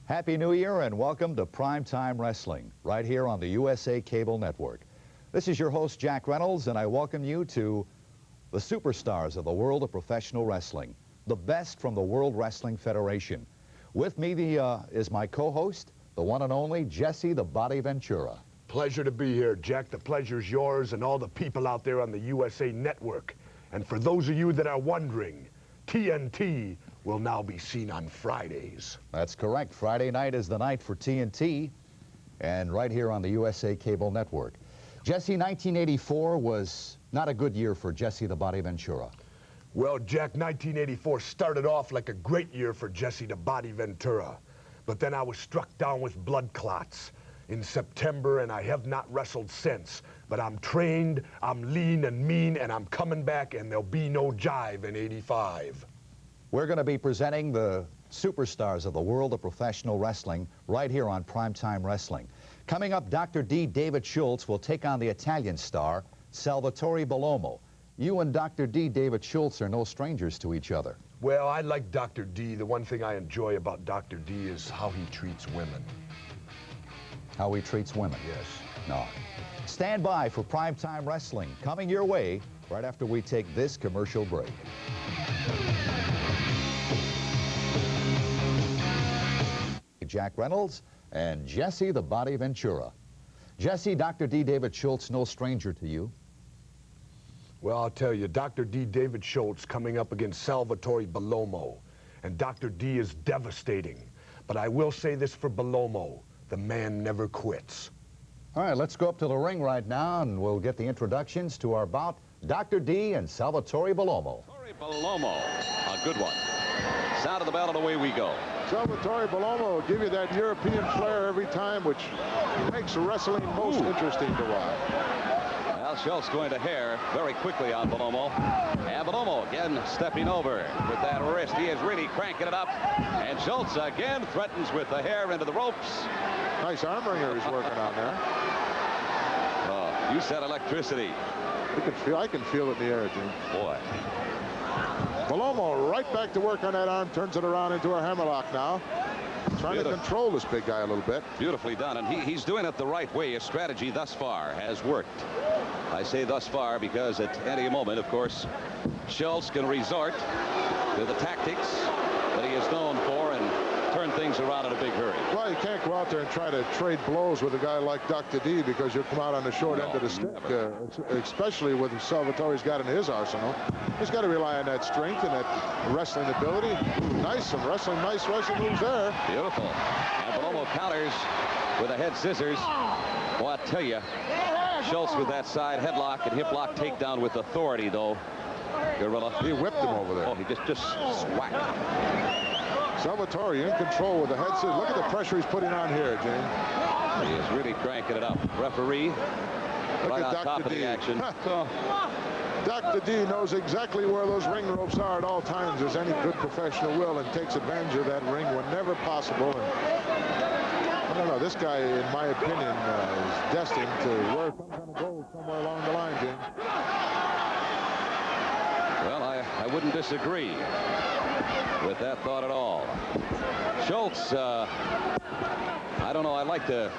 Happy New Year and welcome to Primetime Wrestling, right here on the USA Cable Network. This is your host, Jack Reynolds, and I welcome you to the superstars of the world of professional wrestling, the best from the World Wrestling Federation. With me is my co-host, the one and only Jesse the Body Ventura. Pleasure to be here, Jack. The pleasure's yours and all the people out there on the USA Network. And for those of you that are wondering, TNT will now be seen on Fridays. That's correct. Friday night is the night for TNT, and right here on the USA Cable Network. Jesse, 1984 was not a good year for Jesse the Body Ventura. Well, Jack, 1984 started off like a great year for Jesse the Body Ventura. But then I was struck down with blood clots in September, and I have not wrestled since. But I'm trained, I'm lean and mean, and I'm coming back, and there'll be no jive in '85. We're going to be presenting the superstars of the world of professional wrestling right here on Primetime Wrestling. Coming up, Dr. D. David Schultz will take on the Italian star, Salvatore Bellomo. You and Dr. D. David Schultz are no strangers to each other. Well, I like Dr. D. The one thing I enjoy about Dr. D is how he treats women. How he treats women? Yes. No. Stand by for Primetime Wrestling, coming your way right after we take this commercial break. Jack Reynolds and Jesse the Body Ventura. Jesse, Dr. D. David Schultz, no stranger to you. Well, I'll tell you, Dr. D. David Schultz coming up against Salvatore Bellomo. And Dr. D is devastating. But I will say this for Bellomo, the man never quits. All right, let's go up to the ring right now, and we'll get the introductions to our bout, Dr. D and Salvatore Bellomo. Salvatore Bellomo, a good one. Sound of the bell and away we go. Salvatore Bellomo will give you that European flair every time, which makes wrestling most interesting to watch. Well, Schultz going to hair very quickly on Bellomo. And Bellomo again stepping over with that wrist. He is really cranking it up. And Schultz again threatens with the hair into the ropes. Nice arm wringer he's working on there. Oh, you said electricity. I can feel it in the air, Jim. Boy. Bellomo right back to work on that arm, turns it around into a hammerlock now. Trying to control this big guy a little bit. Beautifully done, and he's doing it the right way. His strategy thus far has worked. I say thus far because at any moment, of course, Schultz can resort to the tactics that he is known for and turn things around in a big hurry. Well, you can't go out there and try to trade blows with a guy like Dr. D because you'll come out on the short end of the stick, especially with Salvatore's got in his arsenal. He's got to rely on that strength and that wrestling ability. Nice wrestling moves there. Beautiful. And Bellomo counters with a head scissors. Well, I tell you, Schultz with that side headlock and hip lock takedown with authority, though. Gorilla. He whipped him over there. Oh, he just swacked. Salvatore in control with the head scissors. Look at the pressure he's putting on here, James. He is really cranking it up. Referee right on top of the action. Dr. D knows exactly where those ring ropes are at all times, as any good professional will, and takes advantage of that ring whenever possible. And I don't know, this guy, in my opinion, is destined to wear some kind of gold somewhere along the line, James. Well, I wouldn't disagree with that thought at all. Schultz, I don't know, I'd like to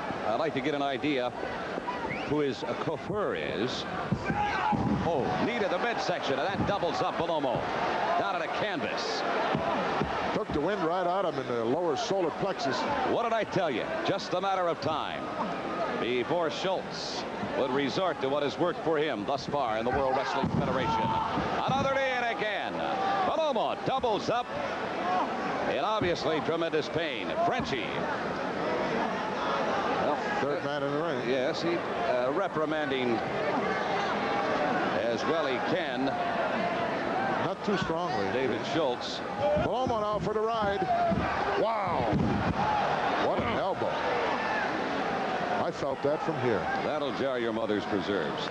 get an idea who his chauffeur is. Oh, knee to the midsection, and that doubles up Bellomo down at a canvas. Took the wind right out of him in the lower solar plexus. What did I tell you? Just a matter of time before Schultz would resort to what has worked for him thus far in the World Wrestling Federation. Another knee and again. Bellomo doubles up in obviously tremendous pain. Frenchie. Well, third man in the ring. Yes, he reprimanding as well he can. Not too strongly. David Schultz. Bellomo now for the ride. Wow. What an elbow. I felt that from here. That'll jar your mother's preserves.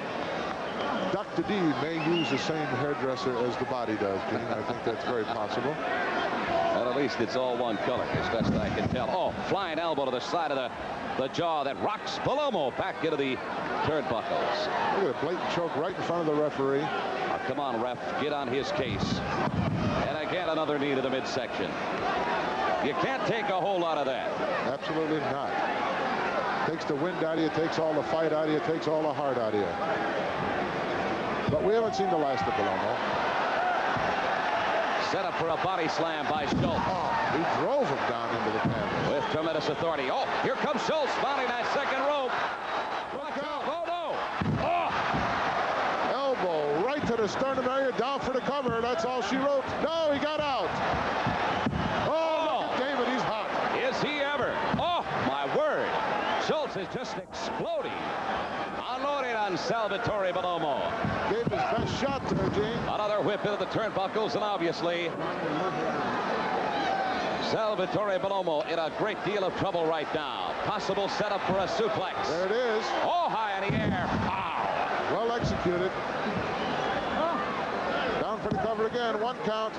Dr. D may use the same hairdresser as the Body does, Gene. I think that's very possible. Well, at least it's all one color, as best I can tell. Oh, flying elbow to the side of the jaw that rocks Bellomo back into the turnbuckles. Look at a blatant choke right in front of the referee. Oh, come on, ref, get on his case. And again, another knee to the midsection. You can't take a whole lot of that. Absolutely not. Takes the wind out of you, takes all the fight out of you, takes all the heart out of you. But we haven't seen the last of Belomo. Set up for a body slam by Schultz. Oh, he drove him down into the canvas. With tremendous authority. Oh, here comes Schultz mounting that second rope. Watch out. Oh, no. Oh! Elbow right to the sternum area, down for the cover. That's all she wrote. No, he got out. Oh, look at David, he's hot. Is he ever? Oh, my word. Schultz is just exploding. Unloading on Salvatore Belomo. Gave his best shot there, Gene. Another whip into the turnbuckles, and obviously Salvatore Belomo in a great deal of trouble right now. Possible setup for a suplex. There it is. Oh, high in the air. Pow! Well executed. Down for the cover again. One count.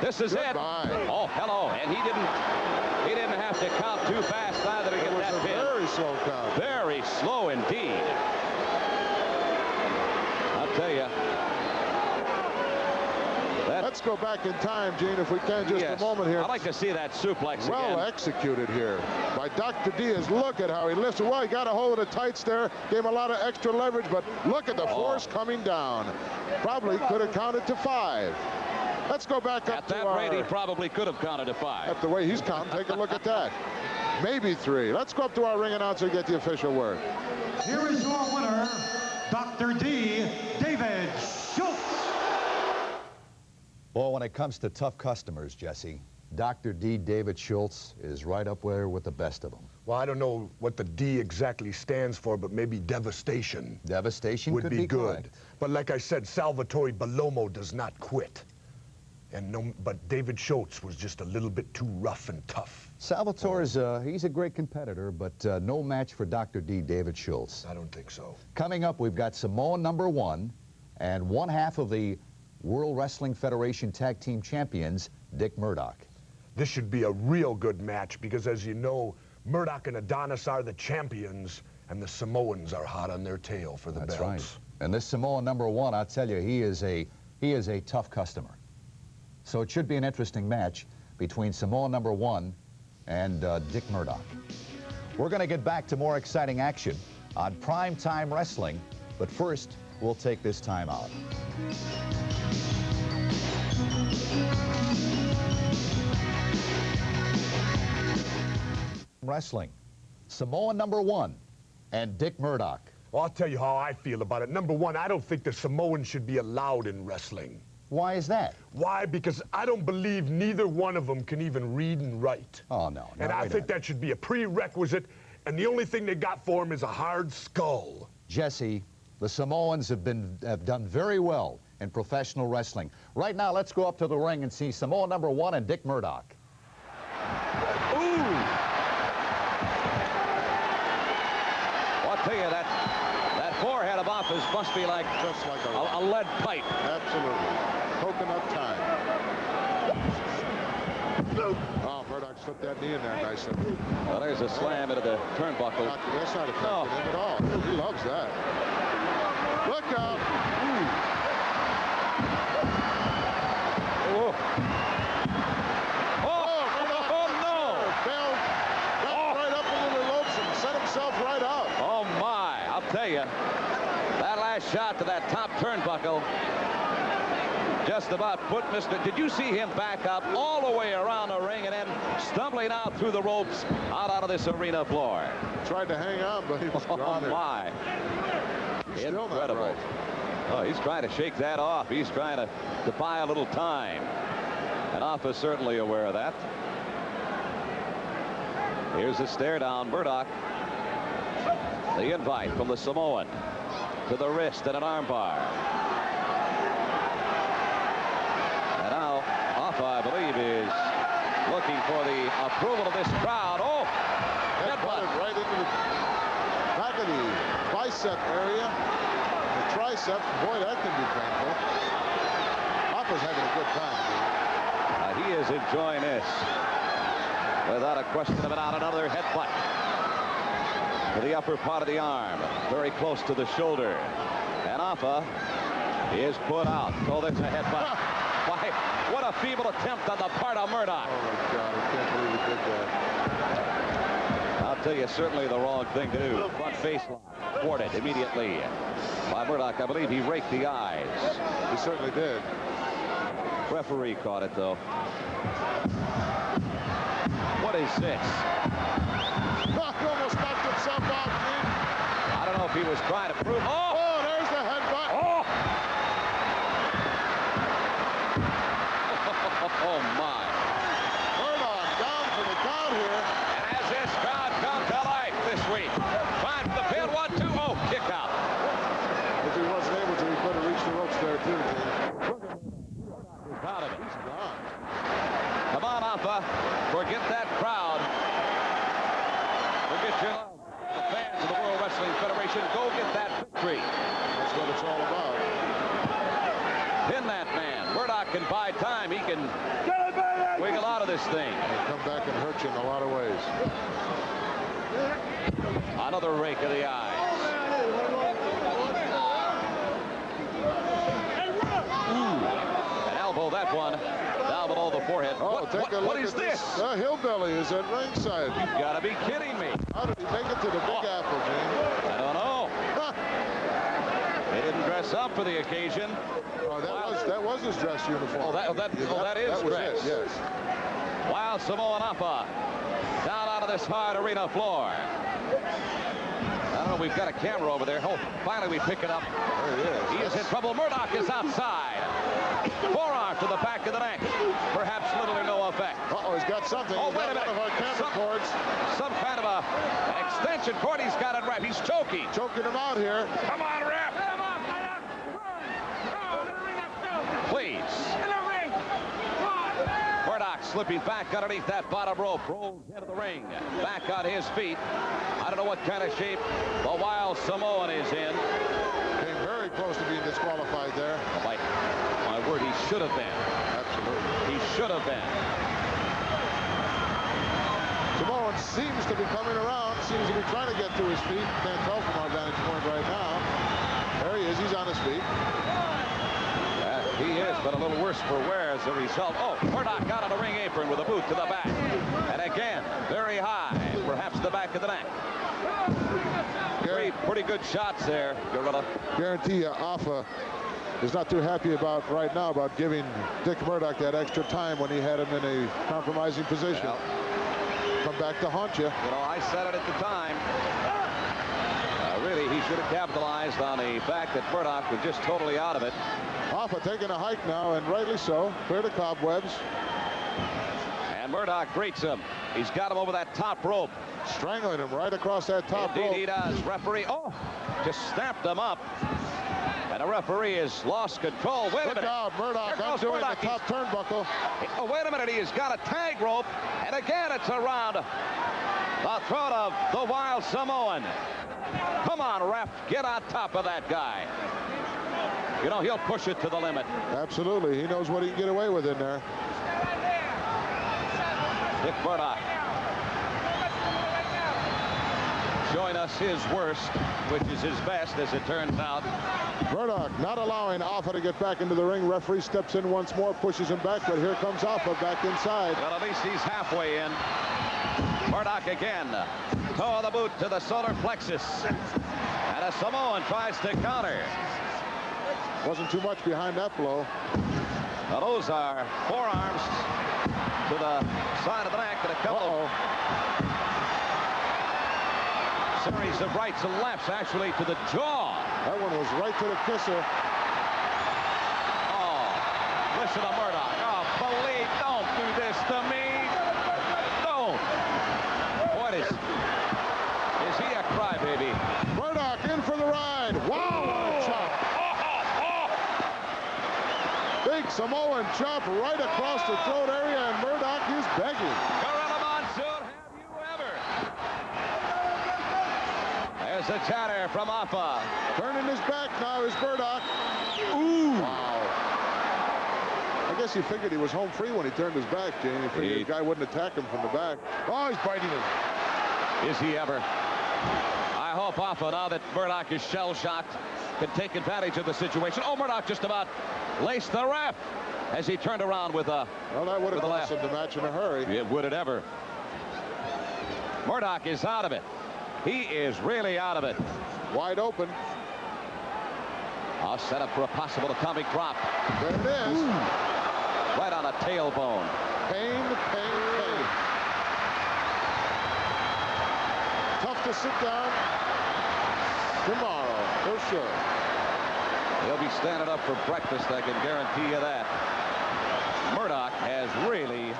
This is Goodbye. it. Oh, hello. And he didn't have to count too fast either to It get was that a pin. very slow count. Very slow indeed. I'll tell you. Let's go back in time, Gene, if we can, just a moment here. I'd like to see that suplex Well again. executed here by Dr. Diaz. Look at how he lifts it. Well, he got a hold of the tights there, gave him a lot of extra leverage, but look at the force coming down. Probably could have counted to 5. Let's go back up At to that our... rate, he probably could have counted to 5. At the way he's counting, take a look at that. Maybe 3. Let's go up to our ring announcer and get the official word. Here is your winner, Dr. D. David Schultz. Well, when it comes to tough customers, Jesse, Dr. D. David Schultz is right up there with the best of them. Well, I don't know what the D exactly stands for, but maybe devastation. Devastation would could be good. correct. But like I said, Salvatore Belomo does not quit. But David Schultz was just a little bit too rough and tough. Salvatore's, he's a great competitor, but no match for Dr. D. David Schultz. I don't think so. Coming up, we've got Samoan #1 and one half of the World Wrestling Federation Tag Team Champions, Dick Murdoch. This should be a real good match because, as you know, Murdoch and Adonis are the champions, and the Samoans are hot on their tail for the That's belts. right. And this Samoan #1, I'll tell you, he is a tough customer. So it should be an interesting match between Samoan #1 and Dick Murdoch. We're going to get back to more exciting action on Prime Time Wrestling, but first, we'll take this time out. Wrestling, Samoan #1 and Dick Murdoch. Well, I'll tell you how I feel about it. Number one, I don't think the Samoans should be allowed in wrestling. Why is that? Why? Because I don't believe neither one of them can even read and write. Oh, no. And I think that should be a prerequisite, and the only thing they got for them is a hard skull. Jesse, the Samoans have done very well in professional wrestling. Right now, let's go up to the ring and see Samoan #1 and Dick Murdoch. Ooh! Well, I'll tell you, that forehead of Office must be like Just like a lead pipe. Absolutely. Coconut time. Oh, Murdoch slipped that knee in there nicely. Well, there's a slam into the turnbuckle. That's not affecting No. him at all. He loves that. Look out. Oh, no! Fell, got right up into the ropes and set himself right out. Oh, my. I'll tell you, that last shot to that top turnbuckle just about put Mr. Did you see him back up all the way around the ring and then stumbling out through the ropes out of this arena floor? Tried to hang on, but he was Oh, gone there. my. He's still not Incredible. right. Oh, he's trying to shake that off. He's trying to buy a little time. And Office certainly aware of that. Here's a stare down. Murdoch. The invite from the Samoan to the wrist and an armbar. And now Offa, I believe, is looking for the approval of this crowd. Oh, headbutt. Right into the back of the bicep area. The tricep. Boy, that can be painful. Hopper's having a good time, dude. He is enjoying this. Without a question of it, out another headbutt to the upper part of the arm, very close to the shoulder. And Offa is put out. Oh, there's a headbutt. Why, what a feeble attempt on the part of Murdoch. Oh, my God. I can't believe he did that. I'll tell you, certainly the wrong thing to do. Front face lock, thwarted immediately by Murdoch. I believe he raked the eyes. He certainly did. Referee caught it, though. What is this? He almost knocked himself out, Gene. I don't know if he was trying to prove. Oh! Oh, there's the headbutt. Oh! Oh, my. Murdoch down for the count here. And as this crowd come to life this week. Find the pin, 1, 2. Oh, kick out. If he wasn't able to, he could have reached the ropes there, too, Gene. He's out of it. He's gone. Come on, Alpha. Forget that crowd. Forget your love. The fans of the World Wrestling Federation, go get that victory. That's what it's all about. Pin that man. Murdoch can buy time. He can wiggle out of this thing. He'll come back and hurt you in a lot of ways. Another rake of the eyes. Ooh. An elbow, that one. Down below the forehead. Oh, take a look what is at this? The hillbilly is at ringside. You've got to be kidding me. How did he make it to the Big Apple, Gene? I don't know. They didn't dress up for the occasion. Oh, that was his dress uniform. Oh, that is was dress. it, yes. Wild Samoan Appa down onto this hard arena floor. I don't know, we've got a camera over there. Oh, finally we pick it up. There he is. He is in trouble. Murdoch is outside. Forearm to the back of the neck. Perhaps little or no effect. Uh-oh, he's got something. Oh, He's wait a got minute. one of our camera cords. Some kind of an extension cord. He's got it wrapped. He's choking. Choking him out here. Come on, ref. Please. Murdoch slipping back underneath that bottom rope. Rolls into the ring. Back on his feet. I don't know what kind of shape the Wild Samoan is in. Came very close to being disqualified there. Oh, my word, he should have been. Absolutely. He should have been. Samoan seems to be coming around. Seems to be trying to get to his feet. Can't tell from our vantage point right now. There he is. He's on his feet. He is, but a little worse for wear as a result. Oh, Murdoch got on the ring apron with a boot to the back. And again, very high, perhaps the back of the neck. Pretty good shots there, Gorilla. Guarantee you, Alpha is not too happy about right now about giving Dick Murdoch that extra time when he had him in a compromising position. Well, come back to haunt you. You know, I said it at the time. Really, he should have capitalized on the fact that Murdoch was just totally out of it. Alpha taking a hike now, and rightly so. Clear the cobwebs. And Murdoch greets him. He's got him over that top rope. Strangling him right across that top rope. Indeed he does. Referee, oh, just snapped him up. And the referee has lost control. Wait a minute. Look out, Murdoch undoing the top turnbuckle. Oh, wait a minute. He has got a tag rope. And again, it's around the throat of the Wild Samoan. Come on, ref. Get on top of that guy. You know, he'll push it to the limit. Absolutely. He knows what he can get away with in there. Dick Murdoch showing us his worst, which is his best, as it turns out. Murdoch not allowing Alpha to get back into the ring. Referee steps in once more, pushes him back, but here comes Alpha back inside. Well, at least he's halfway in. Murdoch again. Toe of the boot to the solar plexus. And a Samoan tries to counter. Wasn't too much behind that blow. Now, those are forearms to the side of the neck and a couple of series of rights and lefts, actually, to the jaw. That one was right to the kisser. Oh, listen to Murdoch. Oh, believe, don't do this to me. Don't. What is he a crybaby? Murdoch in for the ride. Wow, what a chop. Big Samoan chop right across the throat area, and Murdoch is begging. Gorilla Monsoon, have you ever? There's a chatter from Appa. Turning his back now is Murdoch. Ooh. Wow. I guess he figured he was home free when he turned his back, Jane. He figured the guy wouldn't attack him from the back. Oh, he's biting him. Is he ever? I hope Appa, now that Murdoch is shell-shocked, can take advantage of the situation. Oh, Murdoch just about laced the ref. as he turned around with a. Well, that would have with a cost left. him the match in a hurry. It would it ever. Murdoch is out of it. He is really out of it. Wide open. I'll set up for a possible atomic drop. There it is. Right on a tailbone. Pain, pain, pain. Tough to sit down tomorrow, for sure. He'll be standing up for breakfast, I can guarantee you that. Murdoch has really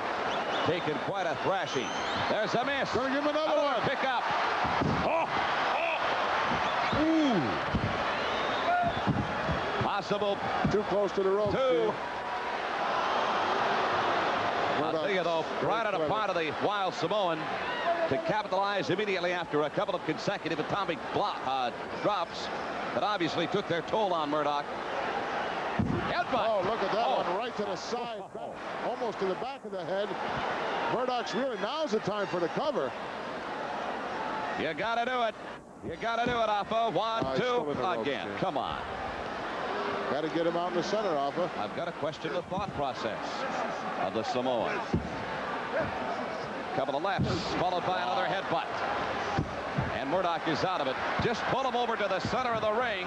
taken quite a thrashing. There's a miss. Gonna give him another one. Pick up. Ooh. Possible. Too close to the rope. Two. I'll Murdoch, tell you though, very right on a clever. part of the wild Samoan to capitalize immediately after a couple of consecutive atomic drops that obviously took their toll on Murdoch. Headbutt. Oh, look at that one, right to the side, back, almost to the back of the head. Murdoch's really, now's the time for the cover. You gotta do it. You gotta do it, Alpha. One, he's still two, in the ropes, again. Jim. Come on. Got to get him out in the center, Alpha. I've got to question the thought process of the Samoan. Couple of lefts, followed by another headbutt. And Murdoch is out of it. Just pull him over to the center of the ring.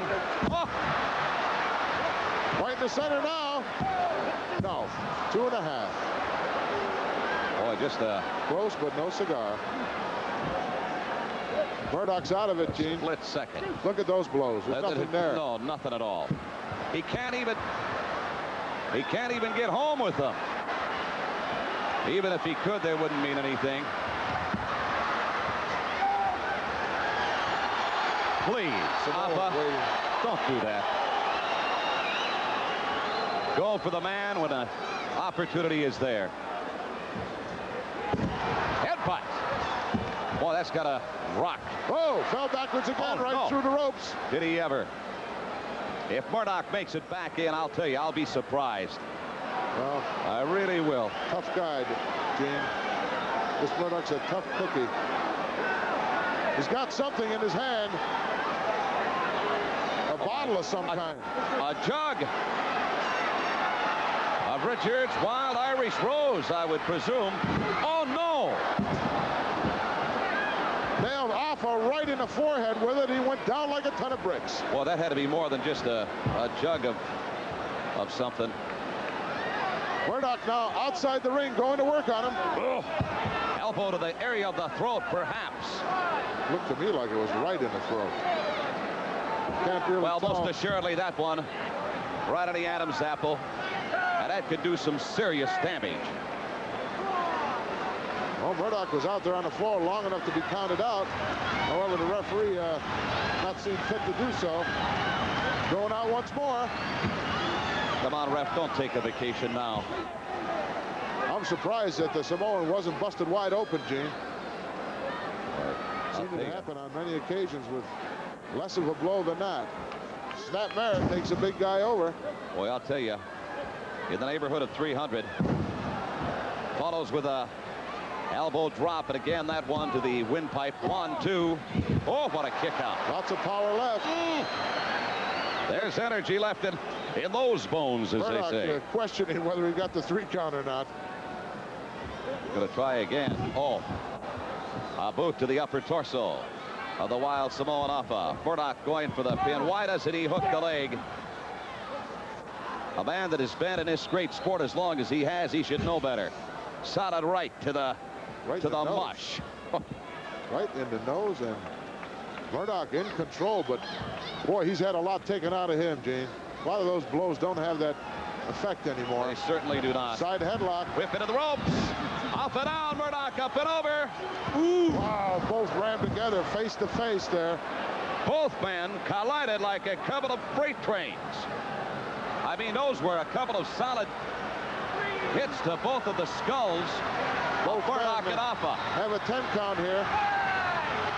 Oh! Right in the center now. No, 2.5. Boy, just a Close, but no cigar. Murdoch's out of it, Gene. split second. Look at those blows. There's nothing there. No, nothing at all. He can't even get home with them. Even if he could, they wouldn't mean anything. Please, Alpha, don't do that. Go for the man when an opportunity is there. Headbutt. Boy, that's got a rock. Oh, fell backwards again, Oh, right no. through the ropes. Did he ever? If Murdoch makes it back in, I'll tell you, I'll be surprised. Well, I really will. tough guy, Gene. This Murdoch's a tough cookie. He's got something in his hand. A bottle of some kind. A jug of Richard's Wild Irish Rose, I would presume. Oh, no! Nailed Alpha right in the forehead with it. He went down like a ton of bricks. Well, that had to be more than just a jug of something. Murdoch now outside the ring, going to work on him. Oh. Elbow to the area of the throat, perhaps. Looked to me like it was right in the throat. Can't really Well, tell. most assuredly that one right on the Adam's apple. And that could do some serious damage. Well, Murdoch was out there on the floor long enough to be counted out. However, the referee not seen fit to do so. Going out once more. Come on, ref, don't take a vacation now. I'm surprised that the Samoan wasn't busted wide open, Gene. I'll Seen tell it you. happen on many occasions with less of a blow than that. Snap Merritt takes a big guy over. Boy, I'll tell you, in the neighborhood of 300. Follows with a elbow drop, and again that one to the windpipe. 1, 2. Oh, what a kick out. Lots of power left. There's energy left in those bones, as Murdoch they say. questioning whether he got the 3 count or not. Gonna try again. Oh, a boot to the upper torso of the Wild Samoan Alpha. Murdoch going for the pin. Why doesn't he hook the leg? A man that has been in this great sport as long as he has, he should know better. Solid right to the Right in the nose. mush. Right in the nose, and Murdoch in control, but boy, he's had a lot taken out of him, Gene. A lot of those blows don't have that effect anymore. They certainly do not. Side headlock. Whip into the ropes. Up and down, Murdoch up and over. Wow, both ran together face to face there. Both men collided like a couple of freight trains. I mean, those were a couple of solid hits to both of the skulls. Both Murdoch men and Alpha. have a 10 count here.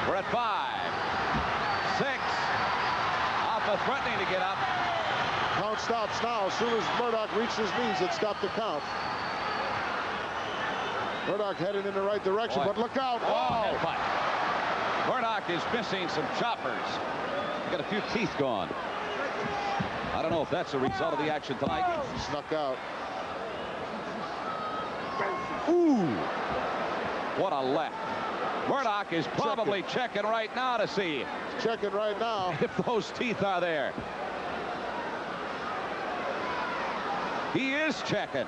We're at 5, 6. Alpha threatening to get up. Count stops now. As soon as Murdoch reached his knees, it stopped the count. Murdoch headed in the right direction, Boy. but look out. Oh, Wow. headbutt. Murdoch is missing some choppers. Got a few teeth gone. I don't know if that's a result of the action tonight. Snuck out. Ooh, what a left. Murdoch is probably checking right now to see Checking right now. if those teeth are there. He is checking.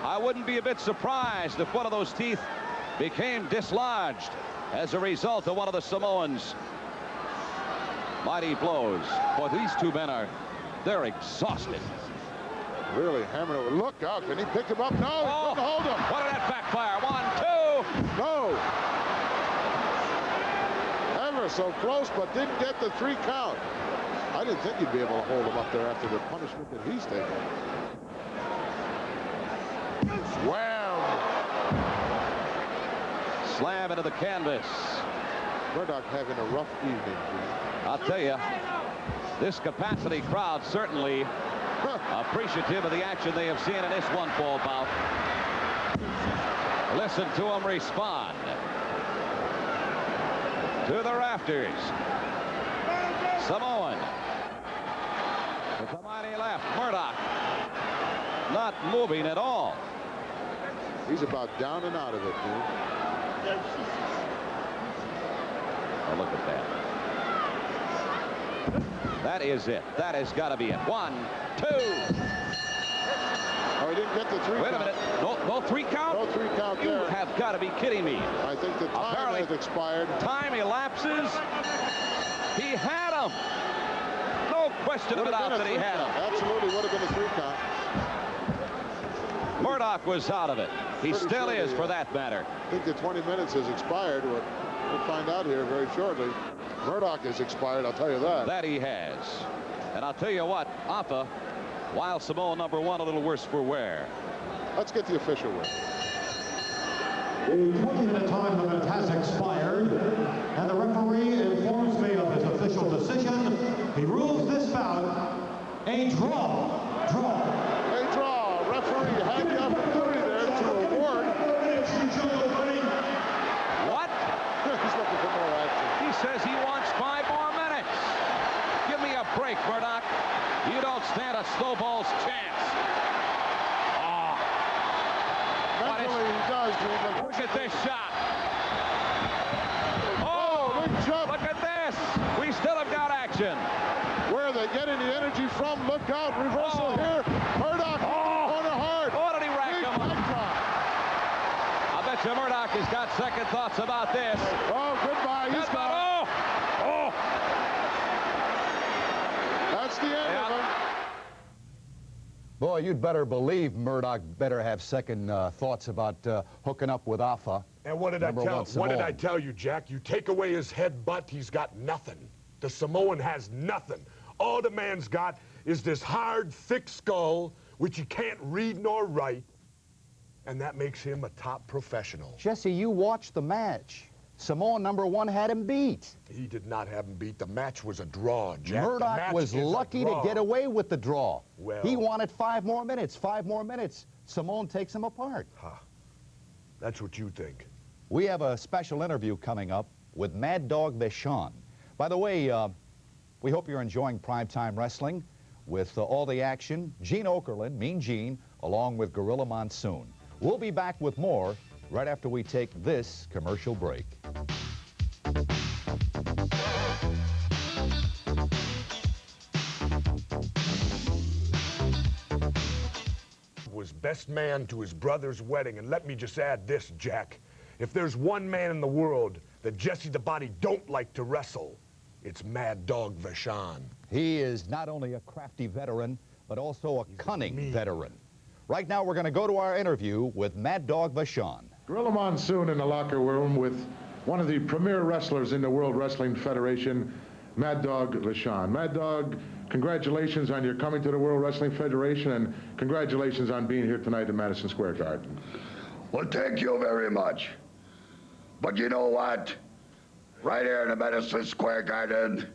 I wouldn't be a bit surprised if one of those teeth became dislodged as a result of one of the Samoans' mighty blows. Boy, these two men they're exhausted. Really hammering it. Look out. Can he pick him up? No, Oh, he couldn't hold him. what did that backfire? 1, 2. No. Ever so close, but didn't get the 3 count. I didn't think he'd be able to hold him up there after the punishment that he's taken. Wham! Slam into the canvas. Murdoch having a rough evening. I'll tell you, this capacity crowd certainly appreciative of the action they have seen in this one-fall bout. Listen to them respond. To the rafters. Samoan. With the mighty left. Murdoch not moving at all. He's about down and out of it, dude. Oh, look at that. That is it. That has got to be it. 1, 2. Oh, he didn't get the 3 Wait count. a minute. No 3 count? No 3 count You there. have got to be kidding me. I think the time Apparently, has expired. Time elapses. He had him. No question Would about have that been he a 3 had count. him. Absolutely would have been a 3 count. Murdoch was out of it. He Pretty still sure is, he, for that matter. I think the 20 minutes has expired. We'll find out here very shortly. Murdoch has expired, I'll tell you that. That he has. And I'll tell you what, Alpha, while Samoa #1 a little worse for wear. Let's get the official win. The 20-minute time limit has expired, and the referee informs me of his official decision. He rules this bout a draw. A draw. Referee had the opportunity there to award. What? He's looking for more action. He says he wants 5 more minutes. Give me a break, Murdoch. You don't stand a snowball's chance. Oh. Mentally, he does, Jim. Look at this shot. Oh, big jump. Look at this. We still have got action. Where are they getting the energy from? Look out. Reversal here. Murdoch on the hard. Oh, did he rack Big him up? leg drop. I bet you Murdoch has got second thoughts about this. Oh, goodbye. He's Headbutt. gone. Oh. That's the end of him. Boy, you'd better believe Murdoch better have second thoughts about hooking up with Alpha. And what did I Number tell? one, What did Samoan. I tell you, Jack? You take away his headbutt, he's got nothing. The Samoan has nothing. All the man's got is this hard, thick skull, which he can't read nor write, and that makes him a top professional. Jesse, you watched the match. Samoan #1 had him beat. He did not have him beat. The match was a draw, Jack. The Murdoch match was is a lucky to draw. get away with the draw. Well- He wanted 5 more minutes. 5 more minutes. Samoan takes him apart. That's what you think. We have a special interview coming up with Mad Dog Vachon. By the way, we hope you're enjoying Primetime Wrestling with all the action. Gene Okerlund, Mean Gene, along with Gorilla Monsoon. We'll be back with more right after we take this commercial break. Was best man to his brother's wedding, and let me just add this, Jack. If there's one man in the world that Jesse the Body don't like to wrestle, it's Mad Dog Vachon. He is not only a crafty veteran, but also a cunning veteran. Right now, we're going to go to our interview with Mad Dog Vachon. Gorilla Monsoon in the locker room with one of the premier wrestlers in the World Wrestling Federation, Mad Dog Vachon. Mad Dog, congratulations on your coming to the World Wrestling Federation, and congratulations on being here tonight in Madison Square Garden. Well, thank you very much. But you know what? Right here in the Madison Square Garden,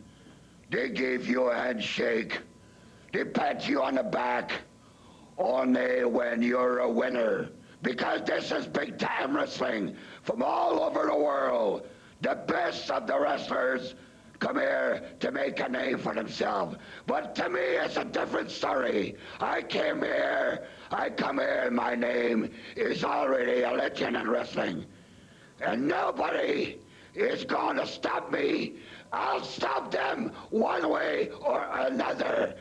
they gave you a handshake. They pat you on the back only when you're a winner. Because this is big-time wrestling from all over the world. The best of the wrestlers come here to make a name for himself. But to me, it's a different story. I come here, and my name is already a legend in wrestling. And nobody is going to stop me. I'll stop them one way or another.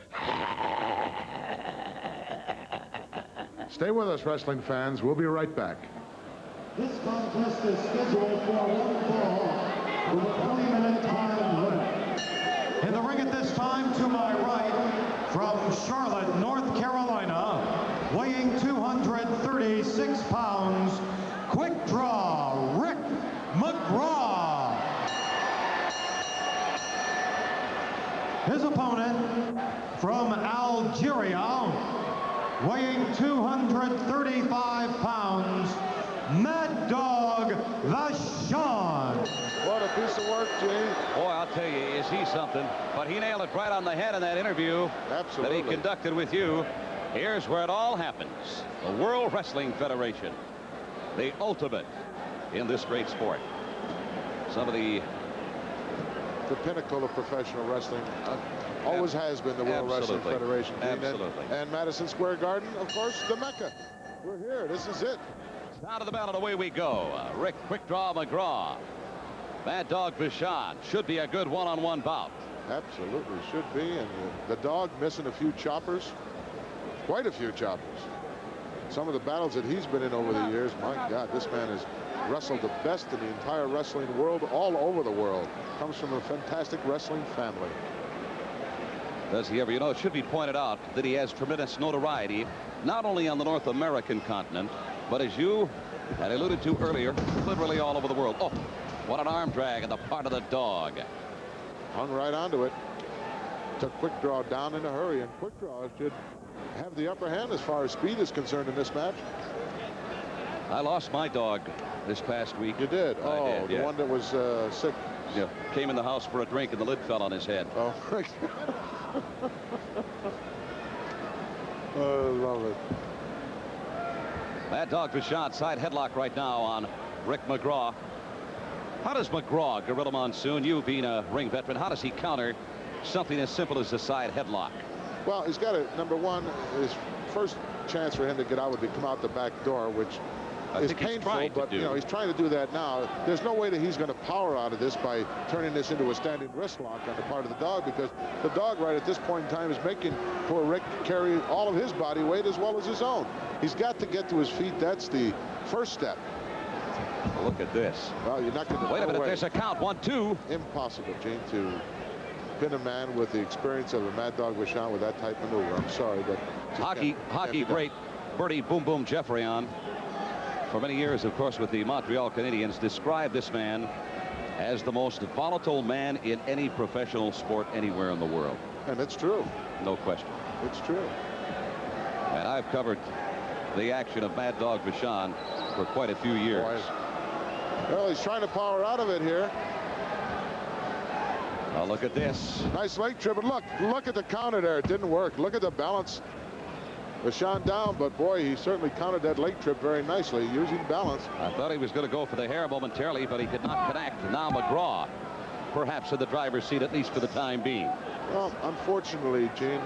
Stay with us, wrestling fans. We'll be right back. This contest is scheduled for one fall with a 20-minute time limit. In the ring at this time, to my right, from Charlotte, North Carolina, weighing 236 pounds, quick draw, Rick McGraw. His opponent from Algeria, weighing 235 pounds, Mad Dog Vachon. What a piece of work, Gene. Boy, I'll tell you, is he something. But he nailed it right on the head in that interview Absolutely. that he conducted with you. Here's where it all happens. The World Wrestling Federation, the ultimate in this great sport. Some of the pinnacle of professional wrestling. Always has been the World Wrestling Federation. Absolutely. And Madison Square Garden, of course, the Mecca. We're here. This is it. Down to the bell and away we go. Rick Quick Draw McGraw. Mad Dog Vachon. Should be a good one-on-one bout. Absolutely should be. And the dog missing a few choppers. Quite a few choppers. Some of the battles that he's been in over the years, my God, this man has wrestled the best in the entire wrestling world, all over the world. Comes from a fantastic wrestling family. Does he ever? You know, it should be pointed out that he has tremendous notoriety, not only on the North American continent, but as you had alluded to earlier, literally all over the world. Oh, what an arm drag on the part of the dog. Hung right onto it. Took Quick Draw down in a hurry, and Quick Draw should have the upper hand as far as speed is concerned in this match. I lost my dog this past week. You did? I did, the one that was sick. Yeah, came in the house for a drink and the lid fell on his head. Oh, I love it. Mad Dog Vachon side headlock right now on Rick McGraw. How does McGraw, Gorilla Monsoon, you being a ring veteran, how does he counter something as simple as the side headlock? Well, he's got to, number one, his first chance for him to get out would be come out the back door, which is painful, but you know, he's trying to do that now. There's no way that he's going to power out of this by turning this into a standing wrist lock on the part of the dog, because the dog right at this point in time is making poor Rick carry all of his body weight as well as his own. He's got to get to his feet. That's the first step. Look at this. Well, you're not going to. Wait a minute, there's a count. 1, 2. Impossible, Gene, to pin a man with the experience of a Mad Dog Vachon with that type maneuver. I'm sorry, but hockey great Bertie Boom Boom Jeffrey on for many years, of course, with the Montreal Canadiens, described this man as the most volatile man in any professional sport anywhere in the world. And it's true. No question. It's true. And I've covered the action of Mad Dog Vachon for quite a few years. Boy. Well, he's trying to power out of it here. Now look at this. Nice leg trip, but look at the counter there. It didn't work. Look at the balance. Vachon down, but boy, he certainly countered that leg trip very nicely, using balance. I thought he was going to go for the hair momentarily, but he could not connect. Now McGraw, perhaps in the driver's seat, at least for the time being. Well, unfortunately, Gene,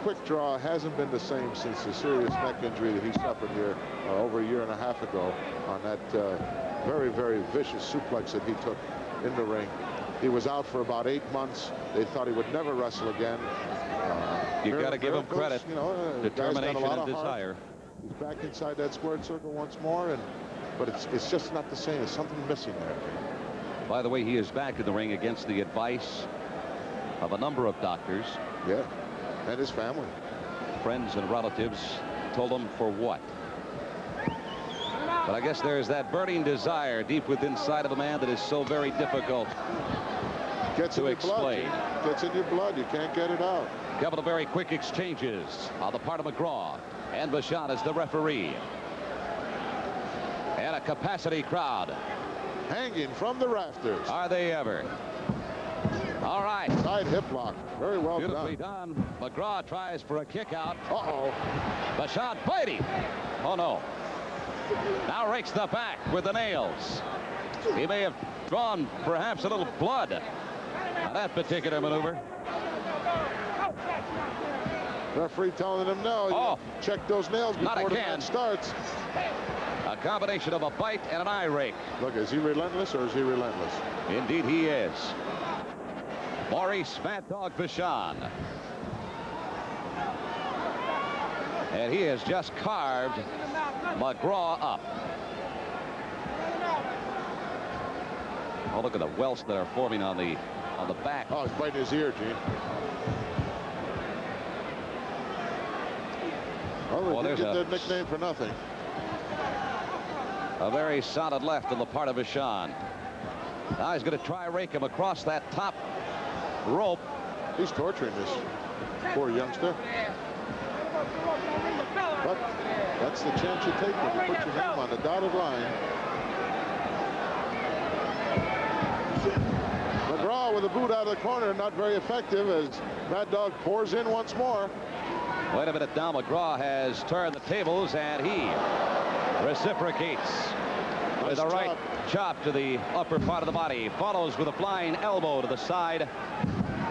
Quick Draw hasn't been the same since the serious neck injury that he suffered here over a year and a half ago on that very, very vicious suplex that he took in the ring. He was out for about 8 months. They thought he would never wrestle again. You've got to give him credit. You know, determination and desire. He's back inside that squared circle once more, but it's just not the same. There's something missing there. By the way, he is back in the ring against the advice of a number of doctors. Yeah, and his family. Friends and relatives told him for what? But I guess there's that burning desire deep within inside of a man that is so very difficult to explain. Gets in your blood. You can't get it out. A couple of very quick exchanges on the part of McGraw, and Vachon is the referee. And a capacity crowd. Hanging from the rafters. Are they ever? All right. Side hip lock. Very well Beautifully done. McGraw tries for a kick out. Uh-oh. Vachon fighting. Oh, no. Now rakes the back with the nails. He may have drawn perhaps a little blood. that particular maneuver. Referee telling him no. Oh. Check those nails Not before the again. match starts. A combination of a bite and an eye rake. Look, is he relentless or is he relentless? Indeed he is. Maurice Mad Dog Vachon. And he has just carved McGraw up. Oh, look at the welts that are forming on the back. Oh, he's biting his ear, Gene. Well, they didn't get that nickname for nothing. A very solid left on the part of Vachon. Now he's going to try rake him across that top rope. He's torturing this poor youngster. But that's the chance you take when you put your name on the dotted line. McGraw with a boot out of the corner, not very effective as Mad Dog pours in once more. Wait a minute now, McGraw has turned the tables and he reciprocates with a right chop to the upper part of the body. Follows with a flying elbow to the side.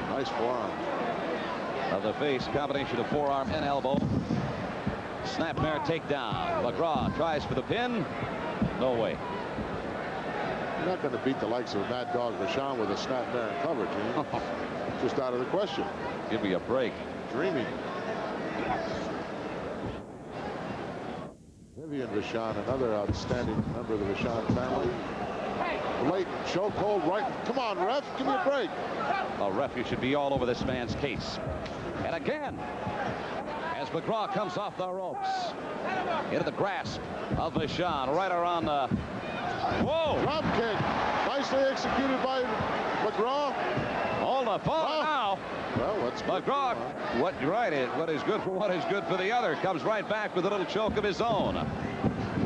Nice forearm. Of the face, combination of forearm and elbow. Snapmare takedown. McGraw tries for the pin. No way. You're not going to beat the likes of Mad Dog Vachon with a snapmare and cover, Gene. Just out of the question. Give me a break. Dreaming. Vivian Vachon, another outstanding member of the Vachon family. Blatant chokehold right. Come on, ref, give me a break. A ref, you should be all over this man's case. And again, as McGraw comes off the ropes, into the grasp of Vachon, right around the... Whoa! Drop kick, nicely executed by McGraw. Hold the phone now. Well, what's McGraw, what is good for one is good for the other. Comes right back with a little choke of his own.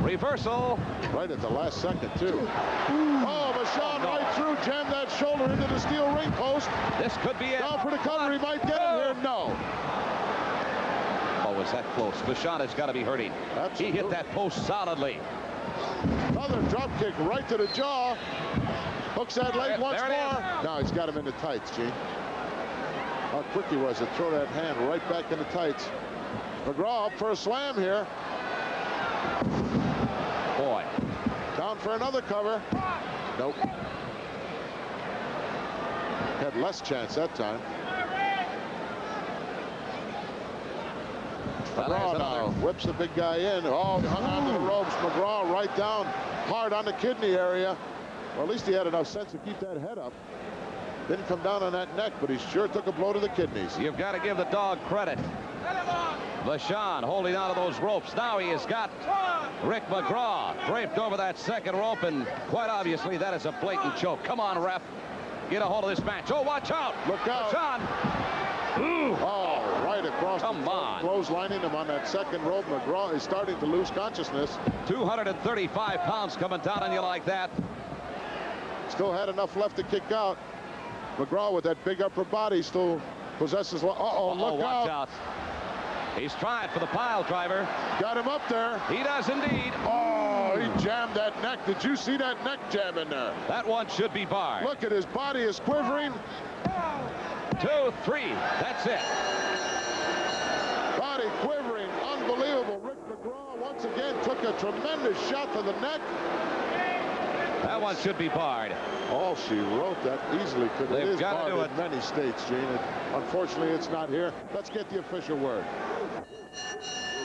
Reversal. Right at the last second, too. Oh, Vachon right through, jammed that shoulder into the steel ring post. This could be it. Down for the cover, he might get it here. No. Oh, was that close? Vachon has got to be hurting. Absolutely. He hit that post solidly. Another drop kick right to the jaw. Hooks that leg once there it more. Now he's got him in the tights, Gene. How quick he was to throw that hand right back in the tights. McGraw up for a slam here. Boy. Down for another cover. Nope. Had less chance that time. McGraw now whips the big guy in. Oh, hung onto the ropes. McGraw right down hard on the kidney area. Or at least he had enough sense to keep that head up. Didn't come down on that neck, but he sure took a blow to the kidneys. You've got to give the dog credit. Vachon holding on to those ropes. Now he has got Rick McGraw draped over that second rope, and quite obviously that is a blatant choke. Come on, ref. Get a hold of this match. Oh, watch out. Look out. Vachon. Ooh. Oh, right across Come the on. clotheslining him on that second rope. McGraw is starting to lose consciousnness. 235 pounds coming down on you like that. Still had enough left to kick out. McGraw with that big upper body still possesses. Uh-oh, look watch out. out. He's trying for the pile driver. Got him up there. He does indeed. Oh, he jammed that neck. Did you see that neck jam in there? That one should be barred. Look at his body is quivering. 2, 3. That's it. Body quivering. Unbelievable. Rick McGraw once again took a tremendous shot to the neck. That one should be barred. Oh, she wrote that easily. It They've is got to barred do in many states, Gene. Unfortunately, it's not here. Let's get the official word.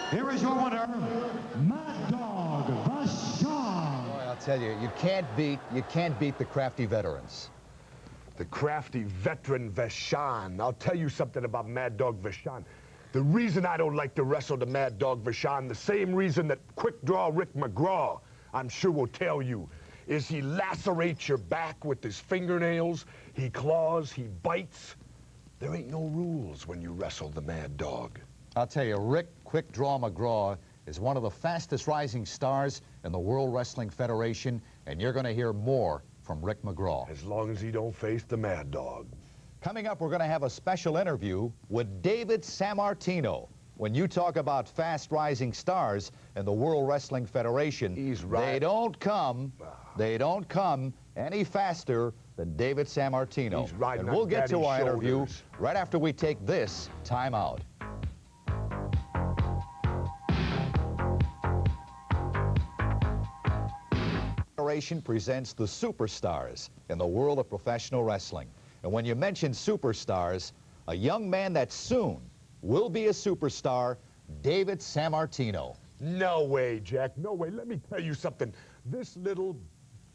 Here is your winner, Mad Dog Vachon. Boy, I'll tell you, you can't beat the crafty veterans. The crafty veteran Vachon. I'll tell you something about Mad Dog Vachon. The reason I don't like to wrestle the Mad Dog Vachon, the same reason that Quick Draw Rick McGraw, I'm sure will tell you, is he lacerates your back with his fingernails, he claws, he bites. There ain't no rules when you wrestle the Mad Dog. I'll tell you, Rick Quick Draw McGraw is one of the fastest rising stars in the World Wrestling Federation, and you're going to hear more from Rick McGraw. As long as he don't face the Mad Dog. Coming up, we're going to have a special interview with David Sammartino. when you talk about fast rising stars in the World Wrestling Federation, He's right. they don't come any faster than David Sammartino. He's riding and we'll on get to Daddy's our interview shoulders. right after we take this time out. Federation presents the superstars in the world of professional wrestling. And when you mention superstars, a young man that soon will be a superstar, David Sammartino. No way, Jack, no way. Let me tell you something. This little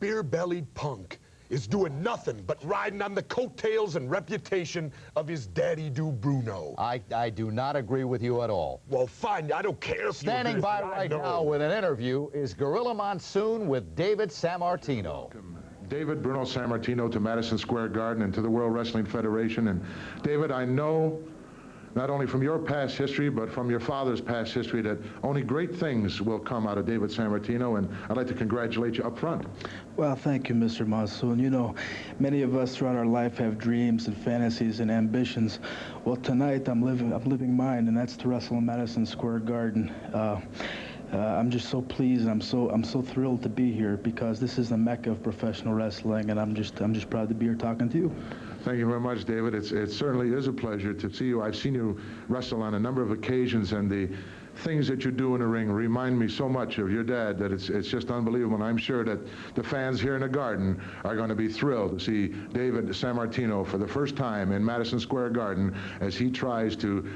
beer-bellied punk is doing nothing but riding on the coattails and reputation of his daddy do Bruno. I do not agree with you at all. Well, fine, I don't care if Standing you by right now with an interview is Gorilla Monsoon with David Sammartino. David Bruno Sammartino to Madison Square Garden and to the World Wrestling Federation. And David, I know not only from your past history, but from your father's past history, that only great things will come out of David Sammartino, and I'd like to congratulate you up front. Well, thank you, Mr. Monsoon. You know, many of us throughout our life have dreams and fantasies and ambitions. Well, tonight I'm living mine, and that's to wrestle in Madison Square Garden. I'm just so pleased, and I'm so thrilled to be here, because this is the mecca of professional wrestling, and I'm just proud to be here talking to you. Thank you very much, David. It certainly is a pleasure to see you. I've seen you wrestle on a number of occasions, and the things that you do in the ring remind me so much of your dad that it's just unbelievable. And I'm sure that the fans here in the Garden are going to be thrilled to see David Sammartino for the first time in Madison Square Garden as he tries to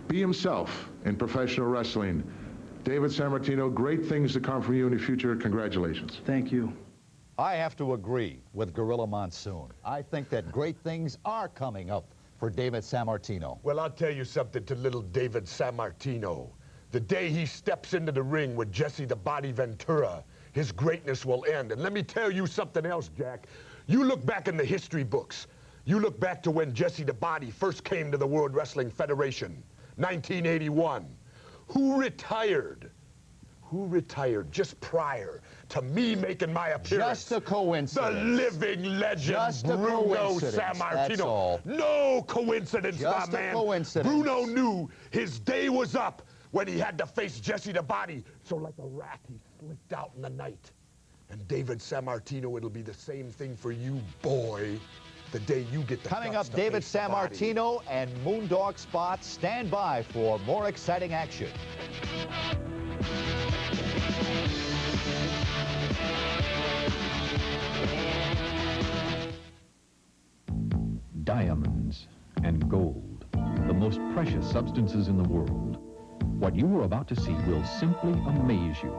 be himself in professional wrestling. David Sammartino, great things to come from you in the future. Congratulations. Thank you. I have to agree with Gorilla Monsoon. I think that great things are coming up for David Sammartino. Well, I'll tell you something to little David Sammartino. The day he steps into the ring with Jesse the Body Ventura, his greatness will end. And let me tell you something else, Jack. You look back in the history books. You look back to when Jesse the Body first came to the World Wrestling Federation, 1981. Who retired? Who retired just prior to me making my appearance? Just a coincidence. The living legend, Just a Bruno coincidence, Sammartino. that's all. No coincidence, Just my a man. coincidence. Bruno knew his day was up when he had to face Jesse the Body. So like a rat, he slipped out in the night. And David Sammartino, it'll be the same thing for you, boy. The day you get the Coming guts up, to David face the Body. Sammartino and Moondog Spot. Stand by for more exciting action. Diamonds and gold, the most precious substances in the world. What you are about to see will simply amaze you.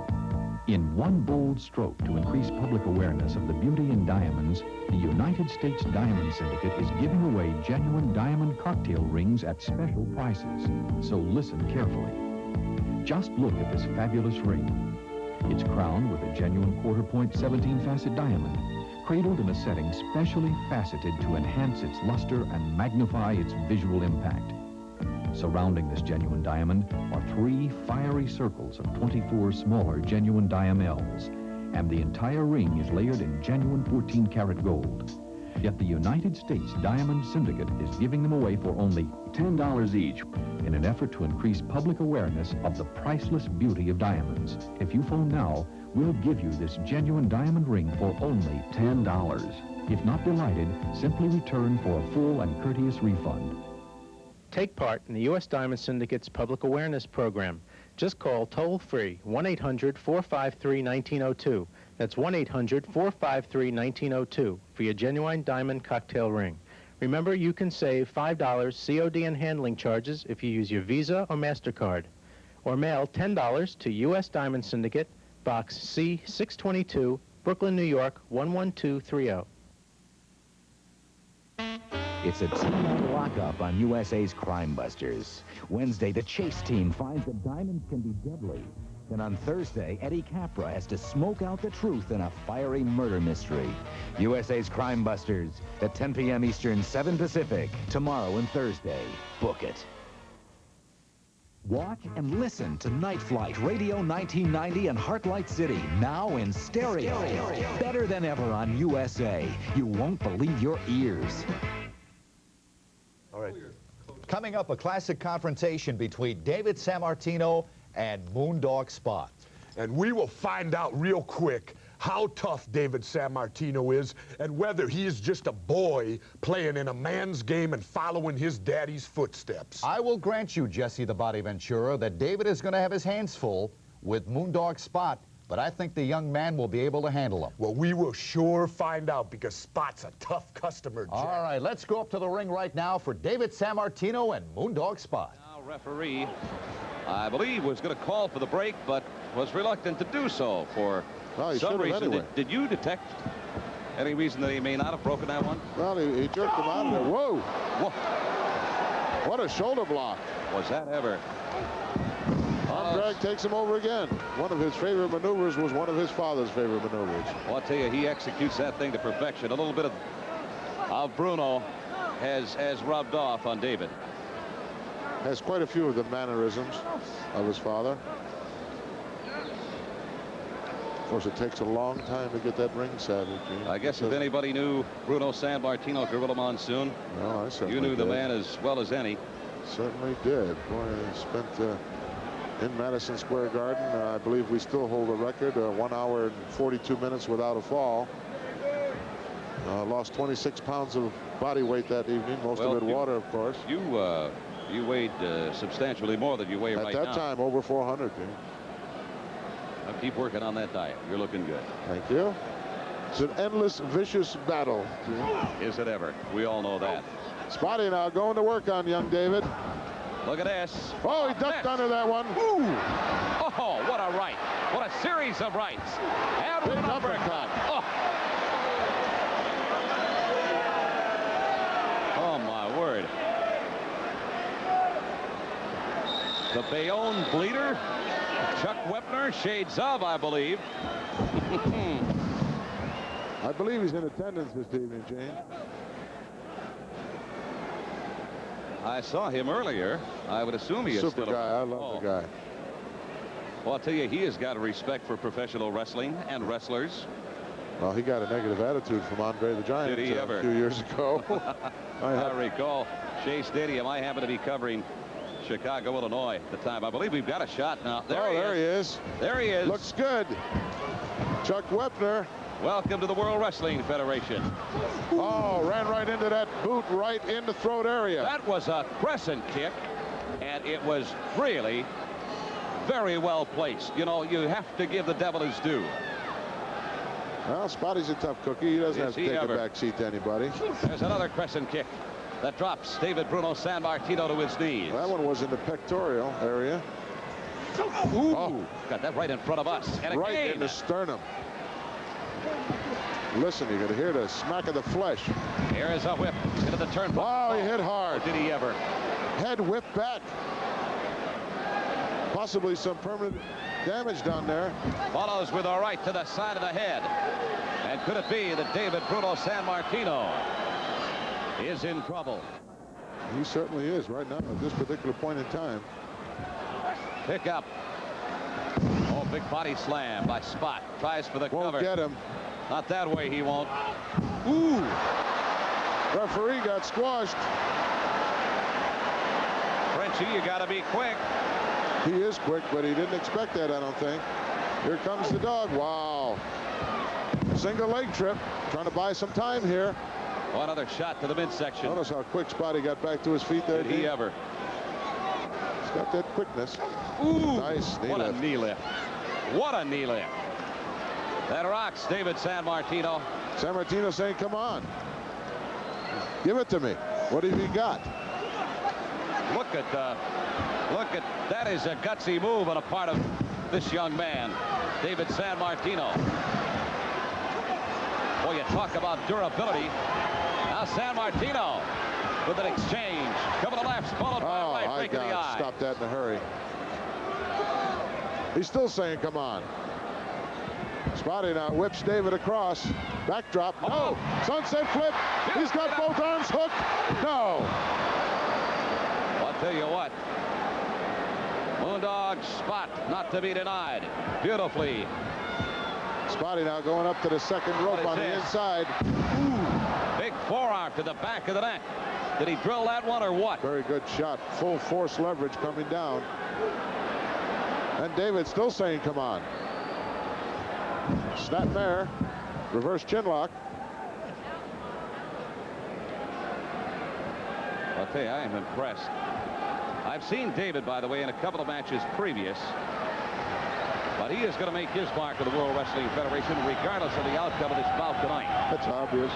In one bold stroke to increase public awareness of the beauty in diamonds, the United States Diamond Syndicate is giving away genuine diamond cocktail rings at special prices. So listen carefully. Just look at this fabulous ring. It's crowned with a genuine quarter-point 17-facet diamond, cradled in a setting specially faceted to enhance its luster and magnify its visual impact. Surrounding this genuine diamond are 3 fiery circles of 24 smaller genuine diamels, and the entire ring is layered in genuine 14-karat gold. Yet the United States Diamond Syndicate is giving them away for only $10 each in an effort to increase public awareness of the priceless beauty of diamonds. If you phone now, we'll give you this genuine diamond ring for only $10. If not delighted, simply return for a full and courteous refund. Take part in the U.S. Diamond Syndicate's public awareness program. Just call toll-free 1-800-453-1902. That's 1-800-453-1902 for your genuine diamond cocktail ring. Remember, you can save $5 COD and handling charges if you use your Visa or MasterCard. Or mail $10 to U.S. Diamond Syndicate, Box C622, Brooklyn, New York, 11230. It's a team-night lockup on USA's Crime Busters. Wednesday, the chase team finds that diamonds can be deadly. Then on Thursday, Eddie Capra has to smoke out the truth in a fiery murder mystery. USA's Crime Busters at 10 p.m. Eastern, 7 Pacific, tomorrow and Thursday. Book it. Watch and listen to Night Flight, Radio 1990 and Heartlight City, now in stereo. Better than ever on USA. You won't believe your ears. All right. Coming up, a classic confrontation between David Sammartino and Moondog Spot. And we will find out real quick how tough David Sammartino is and whether he is just a boy playing in a man's game and following his daddy's footsteps. I will grant you, Jesse the Body Ventura, that David is going to have his hands full with Moondog Spot, but I think the young man will be able to handle him. Well, we will sure find out because Spot's a tough customer, Jack. All right, let's go up to the ring right now for David Sammartino and Moondog Spot. Now, referee, I believe, was going to call for the break, but was reluctant to do so for some reason. Anyway. Did you detect any reason that he may not have broken that one? Well, he jerked him out of there. Whoa! Whoa. What a shoulder block. Was that ever? Arm drag takes him over again. One of his favorite maneuvers was one of his father's favorite maneuvers. Well, I'll tell you, he executes that thing to perfection. A little bit of Bruno has rubbed off on David. Has quite a few of the mannerisms of his father. Of course, it takes a long time to get that ring savage. I guess if anybody knew Bruno Sammartino, Gorilla Monsoon, no, I certainly you knew did. the man as well as any. Certainly did. Boy, he spent in Madison Square Garden. I believe we still hold a record, 1 hour and 42 minutes without a fall. Lost 26 pounds of body weight that evening, most of it water, of course. You weighed substantially more than you weigh right now. At that time, over 400. Now keep working on that diet. You're looking good. Thank you. It's an endless, vicious battle. Is it ever? We all know that. Spotty now going to work on young David. Look at this. Oh, he ducked under that one. Ooh. Oh, what a right. What a series of rights. And big an uppercut. Oh. Oh, my word. The Bayonne bleeder. Chuck Wepner, shades of, I believe. I believe he's in attendance this evening, Jane. I saw him earlier. I would assume he is Super still guy. I love the guy. Well, I'll tell you, he has got a respect for professional wrestling and wrestlers. Well, he got a negative attitude from Andre the Giant Did he ever? A few years ago. I recall Shea Stadium. I happened to be covering Chicago, Illinois at the time. I believe we've got a shot now. There he is. There he is. Looks good. Chuck Wepner. Welcome to the World Wrestling Federation. Oh, ran right into that boot right in the throat area. That was a crescent kick, and it was really very well placed. You know, you have to give the devil his due. Well, Spotty's a tough cookie. He doesn't have to take a back seat to anybody. There's another crescent kick that drops David Bruno Sammartino to his knees. That one was in the pectoral area. Ooh, got that right in front of us. And right again. in the sternum. Listen, you're going to hear the smack of the flesh. Here is a whip into the turnbuckle. Wow, he hit hard. Did he ever? Head whip back. Possibly some permanent damage down there. Follows with a right to the side of the head. And could it be that David Bruno Sammartino is in trouble? He certainly is right now at this particular point in time. Pick up. Oh, big body slam by Spot. Tries for the cover. Won't get him. Not that way, he won't. Ooh. Referee got squashed. Frenchie, you got to be quick. He is quick, but he didn't expect that, I don't think. Here comes the dog. Wow. Single leg trip. Trying to buy some time here. One other shot to the midsection. Notice how quick Spotty got back to his feet there. Did he ever? He's got that quickness. Ooh. Nice knee What lift. a knee lift. What a knee lift. That rocks David Sammartino. Sammartino saying, come on. Give it to me. What have you got? Look at that is a gutsy move on a part of this young man, David Sammartino. Boy, you talk about durability. Now Sammartino with an exchange. Couple of lefts followed by a right break in the eye. Stop that in a hurry. He's still saying, come on. Spotty now whips David across. Backdrop. No. Sunset flip. He's got both arms hooked. No. I'll tell you what. Moondog Spot not to be denied. Beautifully. Spotty now going up to the second rope on the inside. Ooh. Big forearm to the back of the neck. Did he drill that one or what? Very good shot. Full force leverage coming down. And David still saying, come on. Snap there. Reverse chin lock. I'll tell you, I am impressed. I've seen David, by the way, in a couple of matches previous. But he is going to make his mark of the World Wrestling Federation regardless of the outcome of this bout tonight. That's obvious.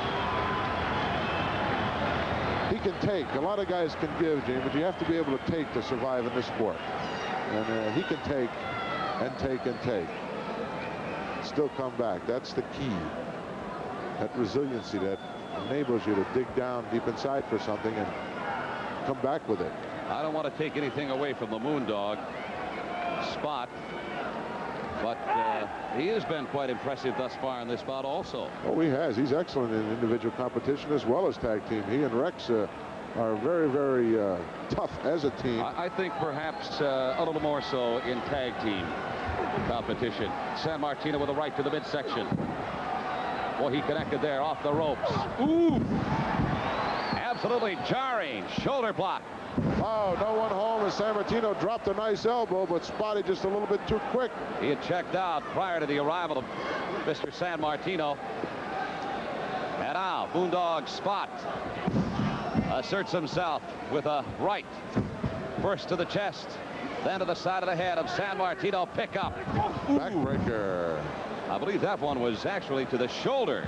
He can take. A lot of guys can give, Gene, but you have to be able to take to survive in this sport. And he can take and take and take. Still come back. That's the key. That resiliency that enables you to dig down deep inside for something and come back with it. I don't want to take anything away from the Moondog Spot, but he has been quite impressive thus far in this bout also. Oh, he has. He's excellent in individual competition as well as tag team. He and Rex are very, very tough as a team. I think perhaps a little more so in tag team competition. San Martino with a right to the midsection. Boy, he connected there off the ropes. Ooh! Absolutely jarring shoulder block. Oh, no one home as San Martino dropped a nice elbow, but Spotty just a little bit too quick. He had checked out prior to the arrival of Mr. San Martino. And now, Moondog Spot asserts himself with a right. First to the chest, then to the side of the head of San Martino. Pickup. Backbreaker. I believe that one was actually to the shoulder.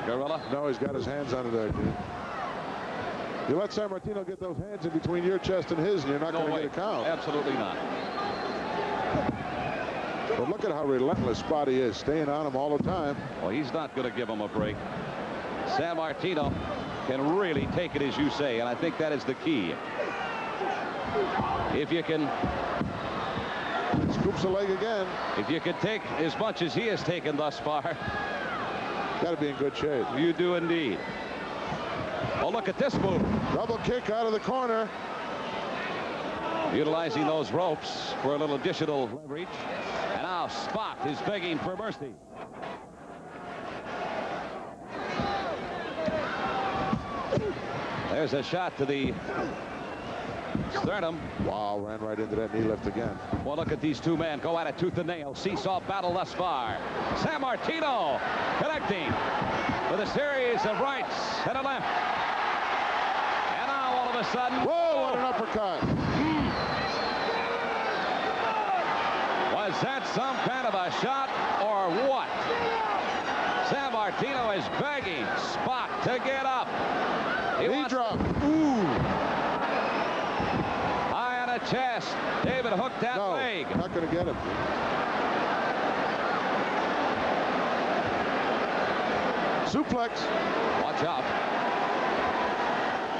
Gorilla. No, he's got his hands on it there, dude. You let San Martino get those hands in between your chest and his, and you're not going to get a count. Absolutely not. But look at how relentless Spotty is, staying on him all the time. Well, he's not going to give him a break. San Martino can really take it, as you say, and I think that is the key. If you can... Scoops a leg again. If you can take as much as he has taken thus far... Got to be in good shape. You do indeed. Oh, look at this move. Double kick out of the corner. Utilizing those ropes for a little additional leverage. And now Spot is begging for mercy. There's a shot to the sternum. Wow, ran right into that knee lift again. Well, look at these two men go at it tooth and nail. Seesaw battle thus far. San Martino connecting with a series of rights and a left. And now all of a sudden... Whoa, what an uppercut. Was that some kind of a shot or what? San Martino is begging Spot to get up. Knee drop. Ooh. High on the chest. David hooked that leg. Not going to get him. Suplex. Watch out.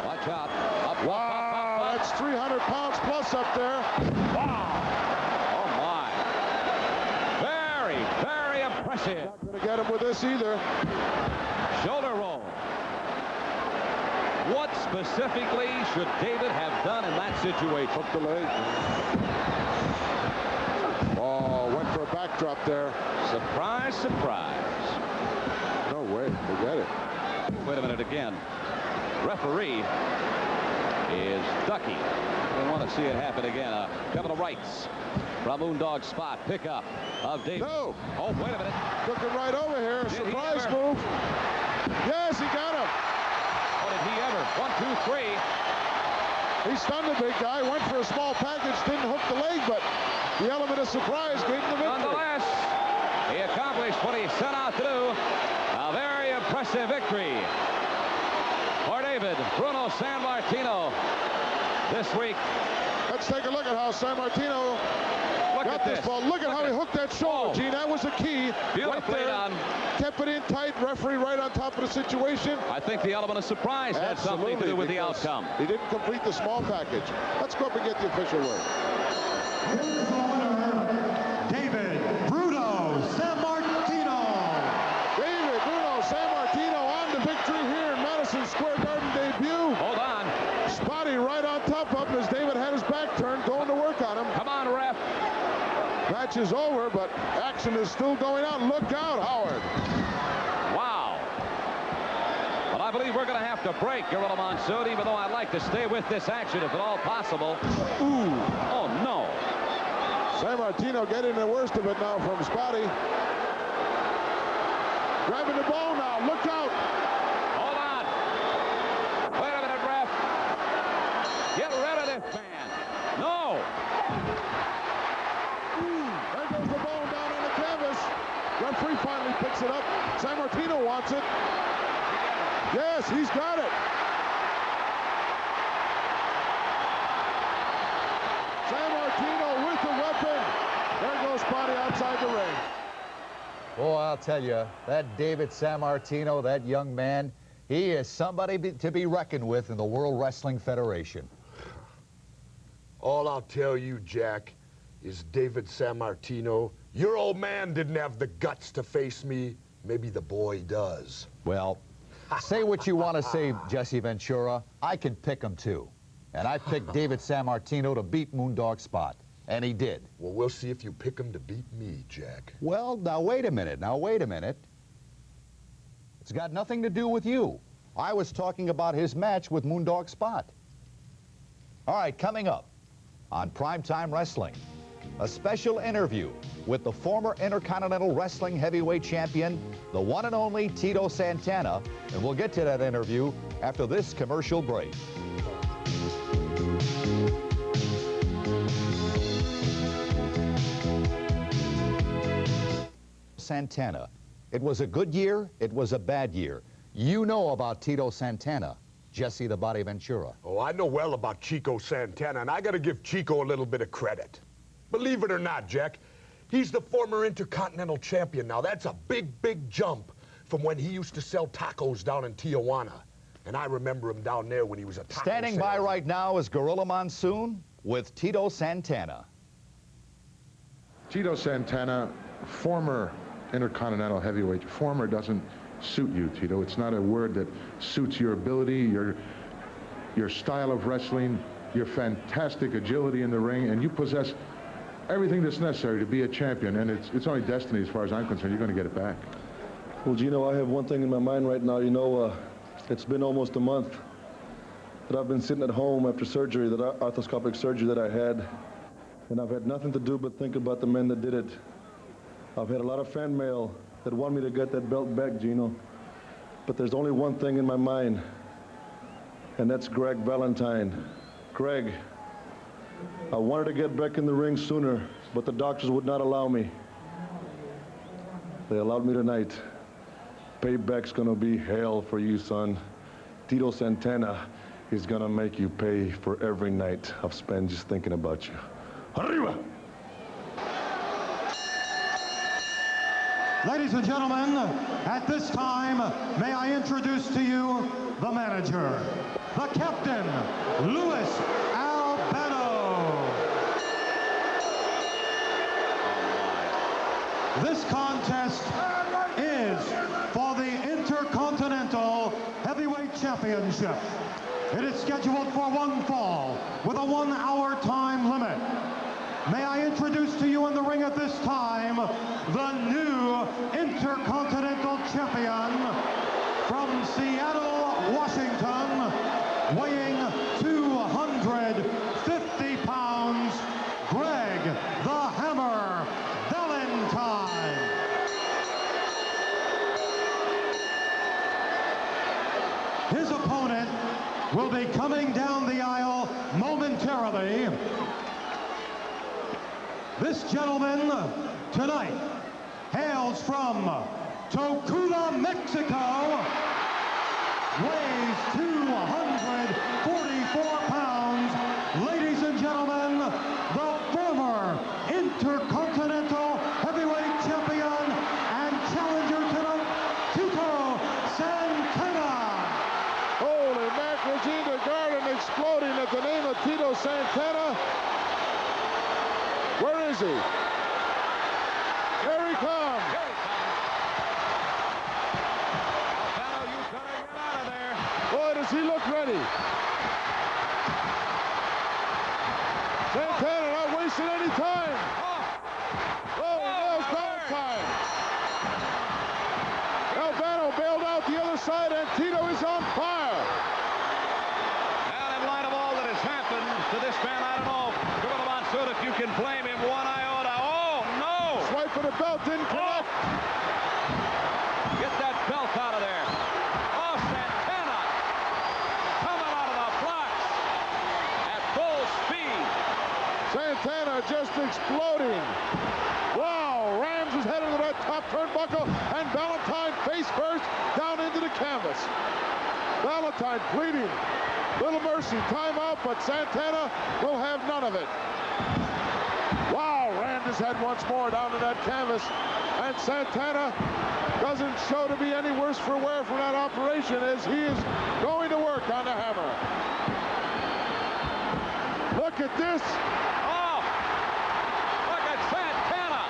Watch out. Up, wow, up. That's 300 pounds plus up there. Wow. Oh, my. Very, very impressive. Not going to get him with this either. Shoulder roll. What specifically should David have done in that situation? Hook the leg. Oh, went for a backdrop there. Surprise, surprise. No way. Forget it. Wait a minute again. Referee is ducking. We want to see it happen again. A couple of rights from Moondog Spot. Pickup of David. No. Oh, wait a minute. Took him right over here. Surprise move. Yes, he got him. Oh, did he ever? 1, 2, 3. He stunned the big guy, went for a small package, didn't hook the leg, but the element of surprise gave him the victory. Nonetheless, he accomplished what he set out to do. A very impressive victory for David Bruno San Martino this week. Let's take a look at how San Martino got this ball. Look at how he hooked that shoulder, Gene. That was the key. Beautifully done. Kept it in tight. Referee right on top of the situation. I think the element of surprise had something to do with the outcome. He didn't complete the small package. Let's go up and get the official word. Here's the winner, David Bruno San Martino. David Bruno San Martino on the victory here in Madison Square Garden debut. Hold on. Spotty right on top of him as David had his back turned, going to work on him. Come on, ref. Match is over, but action is still going on. Look out, Howard. Wow. Well, I'm believe we're going to have to break, Gorilla Monsoon, even though I'd like to stay with this action if at all possible. Ooh. Oh, no. San Martino getting the worst of it now from Spotty. Grabbing the ball now. Look out. Hold on. Wait a minute, ref. Get rid of this man. No. There goes the ball down on the canvas. Referee finally picks it up. San Martino wants it. Yes, he's got it. San Martino with the weapon. There goes Spotty outside the ring. Oh, I'll tell you, that David Sammartino, that young man, he is somebody to be reckoned with in the World Wrestling Federation. All I'll tell you, Jack, is David Sammartino, your old man didn't have the guts to face me. Maybe the boy does. Well, say what you want to say, Jesse Ventura. I can pick him, too. And I picked David Sammartino to beat Moondog Spot. And he did. Well, we'll see if you pick him to beat me, Jack. Well, now wait a minute. Now wait a minute. It's got nothing to do with you. I was talking about his match with Moondog Spot. All right, coming up on Primetime Wrestling, a special interview with the former Intercontinental Wrestling Heavyweight Champion, the one and only Tito Santana. And we'll get to that interview after this commercial break. Santana. It was a good year, it was a bad year. You know about Tito Santana, Jesse the Body Ventura. Oh, I know well about Chico Santana, and I gotta give Chico a little bit of credit. Believe it or not, Jack, he's the former Intercontinental Champion now. That's a big, big jump from when he used to sell tacos down in Tijuana. And I remember him down there when he was a taco Standing by salesman. right now is Gorilla Monsoon with Tito Santana. Tito Santana, former Intercontinental Heavyweight. Former doesn't suit you, Tito. It's not a word that suits your ability, your style of wrestling, your fantastic agility in the ring, and you possess everything that's necessary to be a champion, and it's only destiny as far as I'm concerned. You're going to get it back. Well, Gino, I have one thing in my mind right now. You know, it's been almost a month that I've been sitting at home after surgery, that arthroscopic surgery that I had, and I've had nothing to do but think about the men that did it. I've had a lot of fan mail that want me to get that belt back, Gino. But there's only one thing in my mind, and that's Greg Valentine. Greg, I wanted to get back in the ring sooner, but the doctors would not allow me. They allowed me tonight. Payback's gonna be hell for you, son. Tito Santana is gonna make you pay for every night I've spent just thinking about you. Arriba! Ladies and gentlemen, at this time, may I introduce to you the manager, the captain, Luis Albano. This contest is for the Intercontinental Heavyweight Championship. It is scheduled for one fall with a 1 hour time limit. May I introduce to you in the ring at this time the new Intercontinental Champion from Seattle, Washington, weighing 250 pounds, Greg the Hammer Valentine. His opponent will be coming down the aisle momentarily. This gentleman tonight hails from Tocula, Mexico, weighs 244 pounds. Ladies and gentlemen, the former Intercontinental Heavyweight Champion and challenger tonight, Tito Santana. Holy mackerel, the garden exploding at the name of Tito Santana. Where is he? Here he comes. Albano, you better get out of there. Boy, does he look ready. Santana not wasting any time. Oh, nails Valentine. Albano bailed out the other side, and Tito is on can blame him one iota. Oh, no! Swipe for the belt, didn't connect. Get that belt out of there. Oh, Santana coming out of the blocks at full speed. Santana just exploding. Wow, Rams is headed to that top turnbuckle, and Valentine face first down into the canvas. Valentine pleading, little mercy, timeout, but Santana will have none of it. Wow, Rand his head once more down to that canvas, and Santana doesn't show to be any worse for wear from that operation as he is going to work on the hammer. Look at this. Oh, look at Santana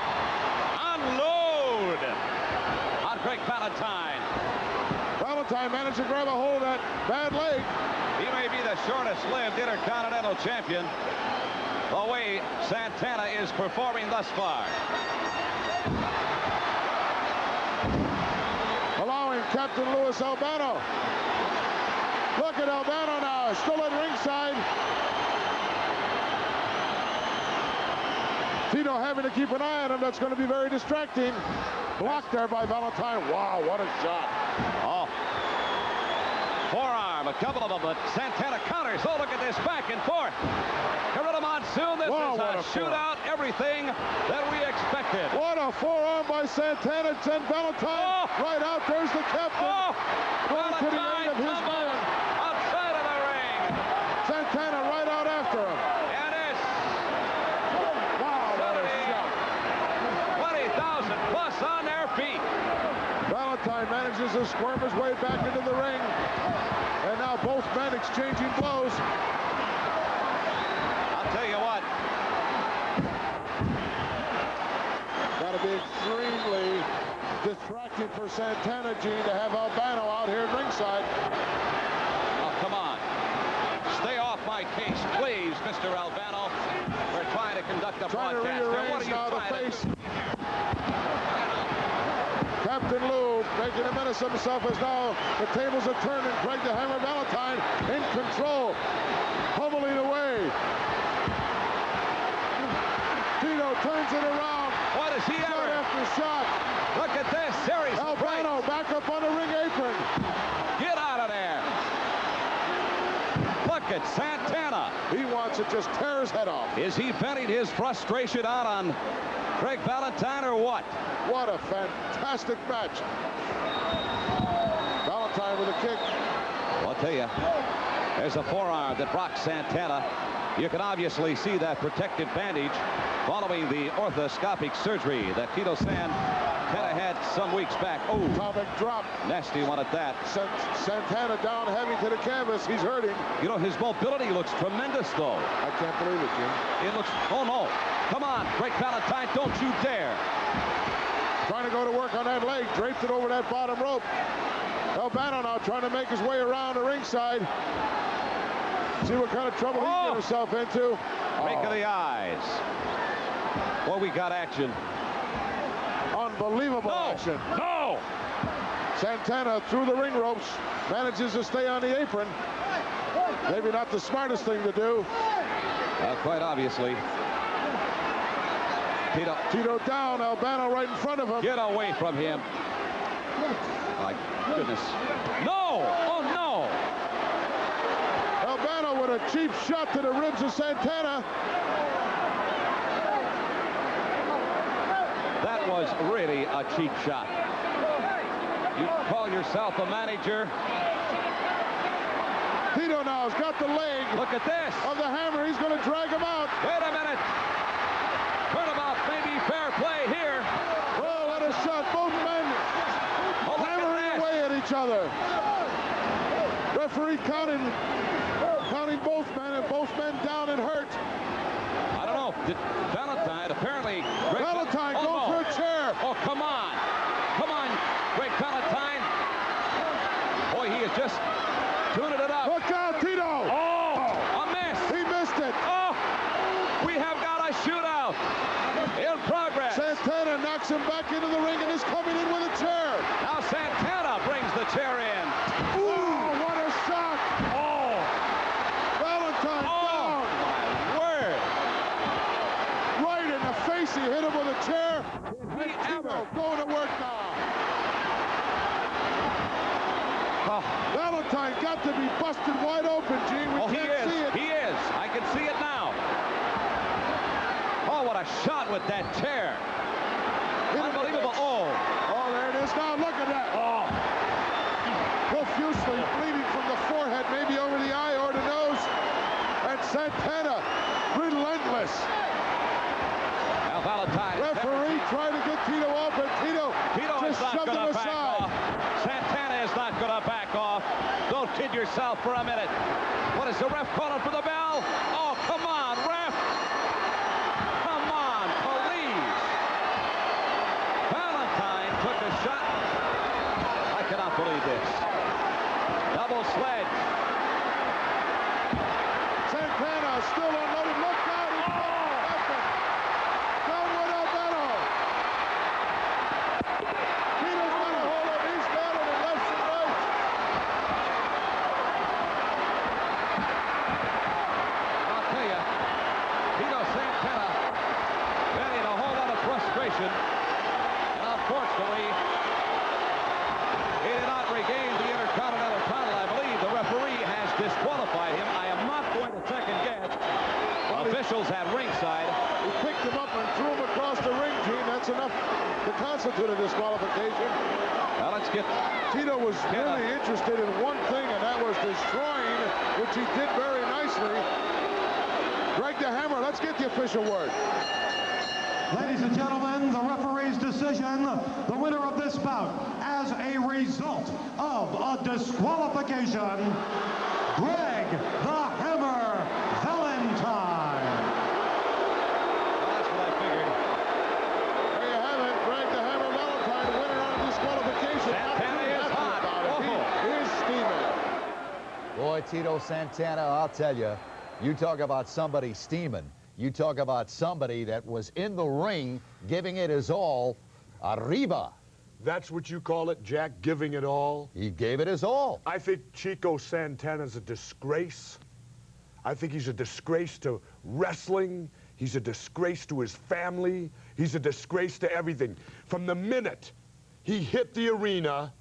unload on Greg Valentine. Valentine managed to grab a hold of that bad leg. He may be the shortest-lived Intercontinental Champion the way Santana is performing thus far. Allowing Captain Louis Albano. Look at Albano now, still at ringside. Tito having to keep an eye on him. That's going to be very distracting. Blocked there by Valentine. Wow, what a shot. Oh. Forearm, a couple of them, but Santana counters. Oh, look at this back and forth. Gorilla Monsoon, this Wow, is a shootout, everything that we expected. What a forearm by Santana. Sent Valentine right out. There's the captain. Going to the end of his man. Outside of the ring. Santana right out after him. And it's wow, what a shot. 20,000 plus on their feet. Valentine manages to squirm his way back into the ring. And now both men exchanging blows. I'll tell you what. Got to be extremely distracting for Santana, Gene, to have Albano out here at ringside. Oh, come on. Stay off my case, please, Mr. Albano. We're trying to conduct a Trying broadcast. to rearrange now the face. Captain Lou making a menace of himself as now the tables are turning. Greg the Hammer Valentine in control, pummeling away. Tito turns it around. What is he shot ever? after shot. Look at this series. Albano back up on the ring apron. Get out of there. Look at Santana. He wants to just tear his head off. Is he venting his frustration out on Greg Valentine or what? What a fantastic match. Valentine with a kick. Well, I'll tell you, there's a forearm that rocks Santana. You can obviously see that protective bandage following the orthoscopic surgery that Tito Santana had some weeks back. Oh, atomic drop. Nasty one at that. Santana down heavy to the canvas. He's hurting. You know, his mobility looks tremendous, though. I can't believe it, Jim. It looks, oh no. Come on, Greg Valentine, don't you dare. Trying to go to work on that leg, draped it over that bottom rope. Albano now trying to make his way around the ringside. See what kind of trouble he can get himself into. Break of the eyes. Well, we got action. Unbelievable action. No! Santana through the ring ropes, manages to stay on the apron. Maybe not the smartest thing to do. Quite obviously. Tito down, Albano right in front of him. Get away from him. My goodness. No! Oh, no! Albano with a cheap shot to the ribs of Santana. That was really a cheap shot. You call yourself a manager. Tito now has got the leg. Look at this. Of the Hammer. He's going to drag him out. Wait a minute. Turnabout may be fair play here. Oh, what a shot. Both men hammering away at each other. Referee counting both men, and both men down and hurt. I don't know. Did Valentine apparently... Valentine going for a chair. Oh, come on. Come on, Greg Valentine. Boy, he is just tuning it up. Look out, Tito. Oh, a miss. He missed it. Oh, we have got a shootout in progress. Santana knocks him back into the ring and is coming in with a chair. Now Santana brings the chair in. Ooh, what a shot. Oh. Valentine down. My word. He's got to be busted wide open, Gene. We can't see it. He is. I can see it now. Oh, what a shot with that chair. Unbelievable. Oh, there it is now. Look at that. Oh. Profusely bleeding from the forehead, maybe over the eye or the nose. And Santana, relentless. Now Valentine. Referee trying to get Tito off, but Tito is just not shoved going him to back aside. off. Santana is not going to back off. Don't kid yourself for a minute. What is the ref calling for the bell? Oh, come on, ref. Come on, please. Valentine took a shot. I cannot believe this. Double sledge. Santana still unloaded. Look out. He's Don't win a battle. Tito's going to hold him. He's got it in left and right. I'll tell you, Tito Santana getting a whole lot of frustration. And unfortunately, he did not regain the Intercontinental title. I believe the referee has disqualified him. I am not going to second guess. Officials at ringside. He picked him up and threw him across the ring, Gene. That's enough to constitute a disqualification. Now let's get... Tito was really interested in one thing, and that was destroying, which he did very nicely. Greg the Hammer, let's get the official word. Ladies and gentlemen, the referee's decision, the winner of this bout, as a result of a disqualification, Greg the Hammer Valentine. Well, that's what I figured. There you have it, Greg the Hammer Valentine, winner on disqualification. Santana is hot. He is steaming. Boy, Tito Santana, I'll tell you, you talk about somebody steaming. You talk about somebody that was in the ring giving it his all. Arriba. That's what you call it, Jack, giving it all? He gave it his all. I think Chico Santana's a disgrace. I think he's a disgrace to wrestling. He's a disgrace to his family. He's a disgrace to everything. From the minute he hit the arena,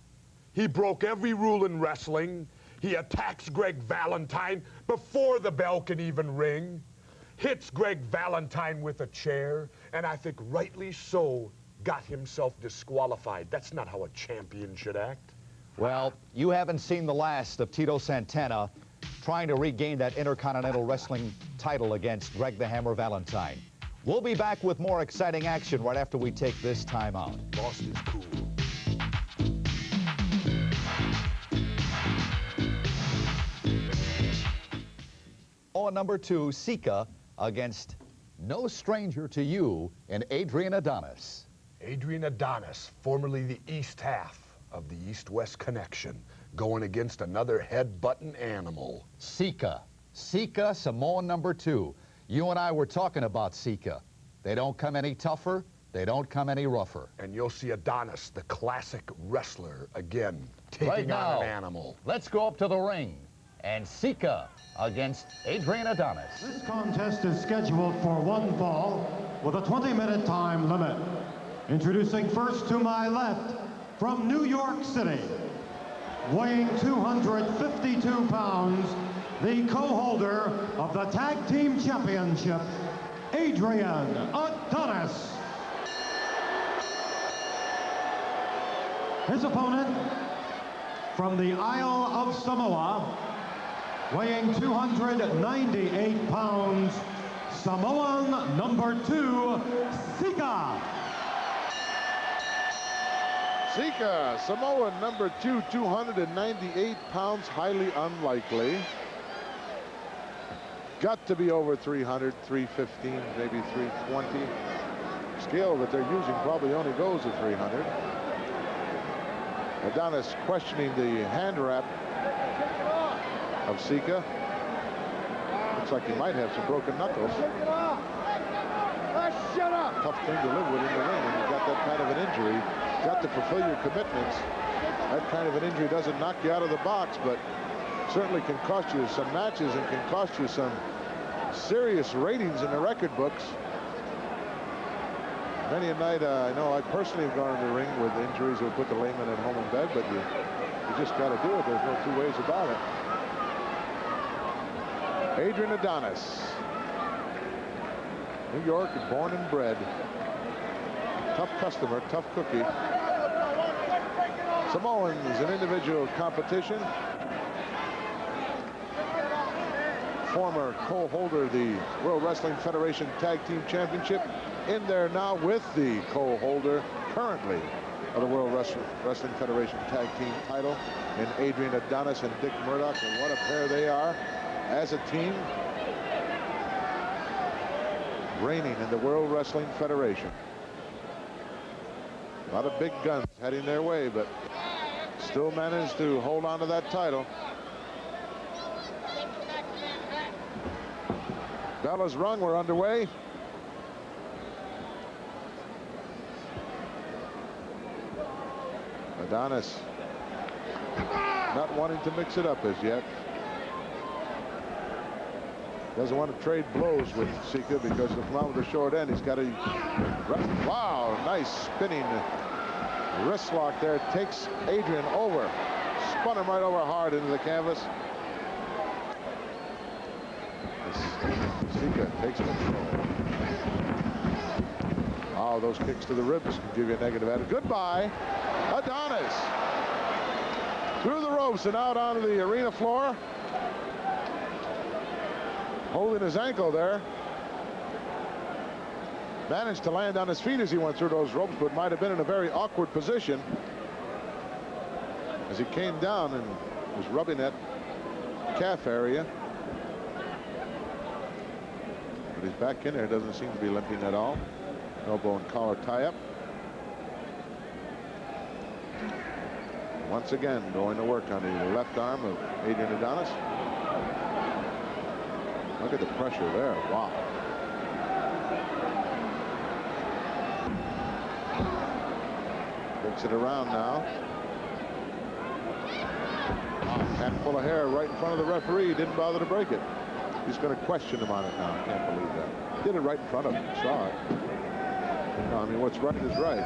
he broke every rule in wrestling. He attacks Greg Valentine before the bell can even ring. Hits Greg Valentine with a chair, and I think rightly so, got himself disqualified. That's not how a champion should act. Well, you haven't seen the last of Tito Santana trying to regain that Intercontinental Wrestling title against Greg the Hammer Valentine. We'll be back with more exciting action right after we take this time out. Boss is cool. On number 2, Sika against no stranger to you in Adrian Adonis. Adrian Adonis, formerly the East half of the East-West Connection, going against another head-button animal. Sika. Sika, Samoan number 2. You and I were talking about Sika. They don't come any tougher. They don't come any rougher. And you'll see Adonis, the classic wrestler, again, taking right now, on an animal. Let's go up to the ring. And Sika against Adrian Adonis. This contest is scheduled for one fall with a 20-minute time limit. Introducing first to my left from New York City, weighing 252 pounds, the co-holder of the Tag Team Championship, Adrian Adonis. His opponent from the Isle of Samoa, weighing 298 pounds, Samoan number 2, Sika. Sika, Samoan number 2, 298 pounds, highly unlikely. Got to be over 300, 315, maybe 320. Scale that they're using probably only goes to 300. Adonis questioning the hand wrap of Sika. Looks like he might have some broken knuckles. Tough thing to live with in the ring when you've got that kind of an injury. Got to fulfill your commitments. That kind of an injury doesn't knock you out of the box, but certainly can cost you some matches and can cost you some serious ratings in the record books. Many a night, I know I personally have gone in the ring with injuries that would put the layman at home in bed, but you You just got to do it. There's no two ways about it. Adrian Adonis. New York, born and bred. Tough customer, tough cookie. Samoans in individual competition. Former co-holder of the World Wrestling Federation Tag Team Championship. In there now with the co-holder currently of the World Wrestling Federation Tag Team title in Adrian Adonis and Dick Murdoch. And what a pair they are as a team. Reigning in the World Wrestling Federation. A lot of big guns heading their way, but still managed to hold on to that title. Bell has rung. We're underway. Adonis not wanting to mix it up as yet. Doesn't want to trade blows with Sika because of the come out with the short end. He's got a wow, nice spinning wrist lock there. Takes Adrian over. Spun him right over hard into the canvas. Sika takes control. Oh, those kicks to the ribs can give you a negative attitude. Goodbye, Adonis. Through the ropes and out onto the arena floor. Holding his ankle there. Managed to land on his feet as he went through those ropes, but might have been in a very awkward position as he came down and was rubbing that calf area. But he's back in there. Doesn't seem to be limping at all. Elbow and collar tie-up. Once again, going to work on the left arm of Adrian Adonis. Look at the pressure there. Wow. Takes it around now. Wow, handful of hair right in front of the referee. Didn't bother to break it. He's going to question him on it now. I can't believe that. Did it right in front of him. Saw it. No, I mean, what's right is right.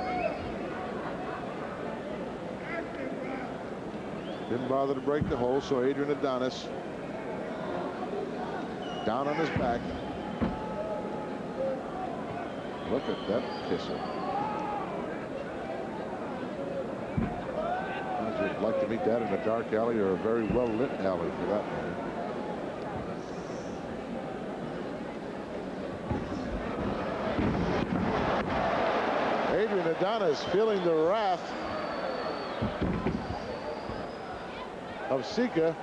Didn't bother to break the hole, so Adrian Adonis down on his back. Look at that kisser. I'd like to meet that in a dark alley or a very well-lit alley for that matter. Adrian Adonis feeling the wrath of Sika.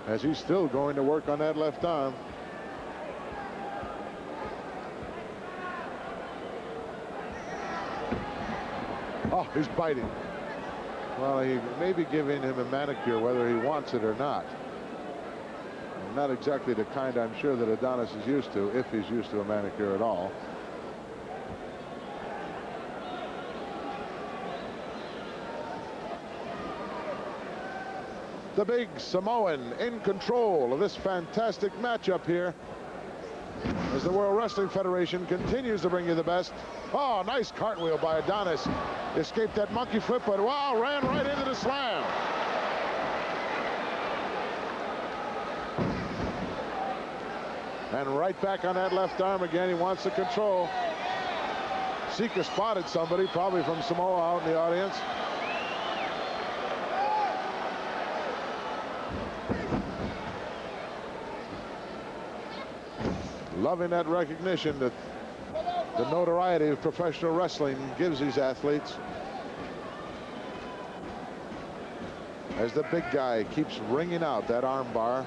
As he's still going to work on that left arm. Oh, he's biting. Well, he may be giving him a manicure whether he wants it or not. Not exactly the kind I'm sure that Adonis is used to, if he's used to a manicure at all. The big Samoan in control of this fantastic matchup here as the World Wrestling Federation continues to bring you the best. Oh, nice cartwheel by Adonis. Escaped that monkey flip, but wow, ran right into the slam. And right back on that left arm again. He wants the control. Sika spotted somebody, probably from Samoa out in the audience. Loving that recognition that the notoriety of professional wrestling gives these athletes. As the big guy keeps ringing out that arm bar.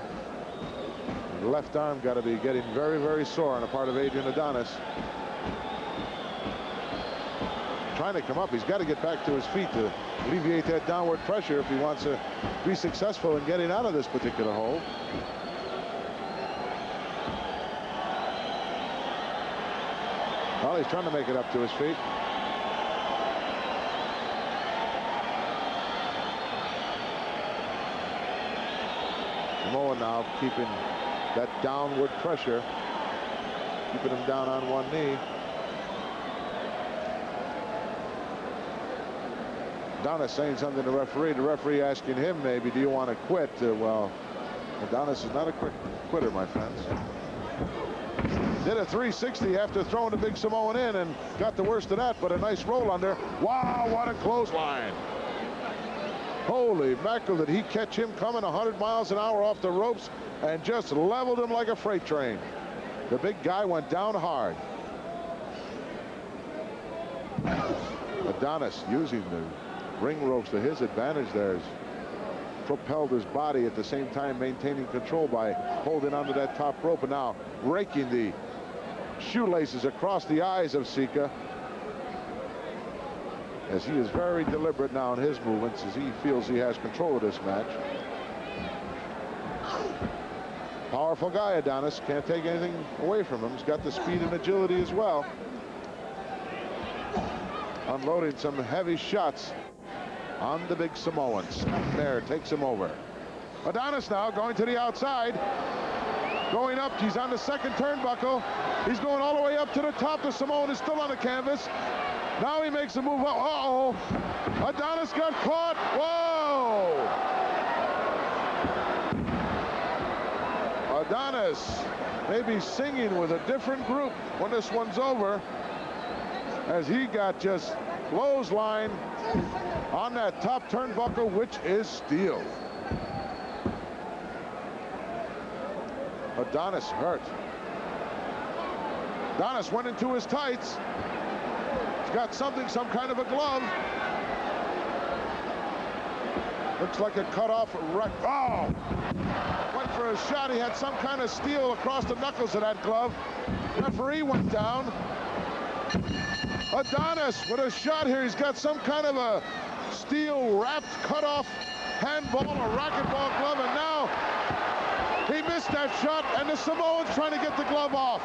The left arm got to be getting very, very sore on the part of Adrian Adonis. Trying to come up. He's got to get back to his feet to alleviate that downward pressure if he wants to be successful in getting out of this particular hole. Well, he's trying to make it up to his feet. Samoa now keeping that downward pressure keeping him down on one knee. Adonis saying something to the referee. The referee asking him maybe, do you want to quit? Well, Adonis is not a quitter, my friends. Did a 360 after throwing the big Samoan in and got the worst of that, but a nice roll under. Wow, what a clothesline. Holy mackerel, did he catch him coming 100 miles an hour off the ropes and just leveled him like a freight train. The big guy went down hard. Adonis using the ring ropes to his advantage there. Has propelled his body at the same time maintaining control by holding onto that top rope and now raking the shoelaces across the eyes of Sika, as he is very deliberate now in his movements as he feels he has control of this match. Powerful guy, Adonis. Can't take anything away from him. He's got the speed and agility as well. Unloading some heavy shots on the big Samoan. Snap there, takes him over. Adonis now going to the outside. Going up, he's on the second turnbuckle. He's going all the way up to the top. The Samoan is still on the canvas. Now he makes a move up. Uh-oh. Adonis got caught. Whoa! Adonis maybe singing with a different group when this one's over, as he got just clothesline on that top turnbuckle, which is steel. Adonis hurt. Adonis went into his tights. He's got something, some kind of a glove. Looks like a cut-off right. Oh! Went for a shot. He had some kind of steel across the knuckles of that glove. Referee went down. Adonis with a shot here. He's got some kind of a steel wrapped cut-off handball or racquetball glove, and now he missed that shot, and the Samoan's trying to get the glove off.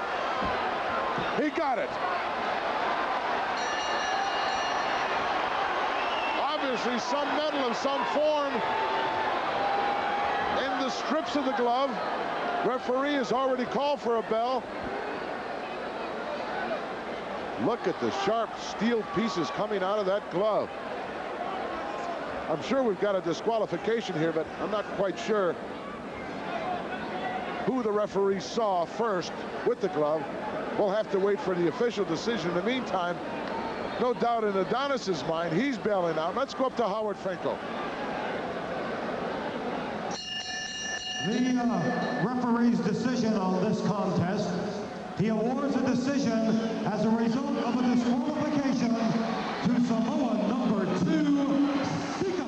He got it. Obviously some metal of some form in the strips of the glove. Referee has already called for a bell. Look at the sharp steel pieces coming out of that glove. I'm sure we've got a disqualification here, but I'm not quite sure who the referee saw first with the glove. We'll have to wait for the official decision. In the meantime, no doubt in Adonis's mind, he's bailing out. Let's go up to Howard Finkel. The referee's decision on this contest, he awards a decision as a result of a disqualification to Samoan number 2, Sika.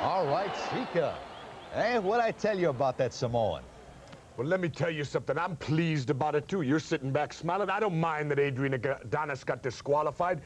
All right, Sika. Hey, what'd I tell you about that Samoan? Well, let me tell you something. I'm pleased about it, too. You're sitting back smiling. I don't mind that Adrian Adonis got disqualified.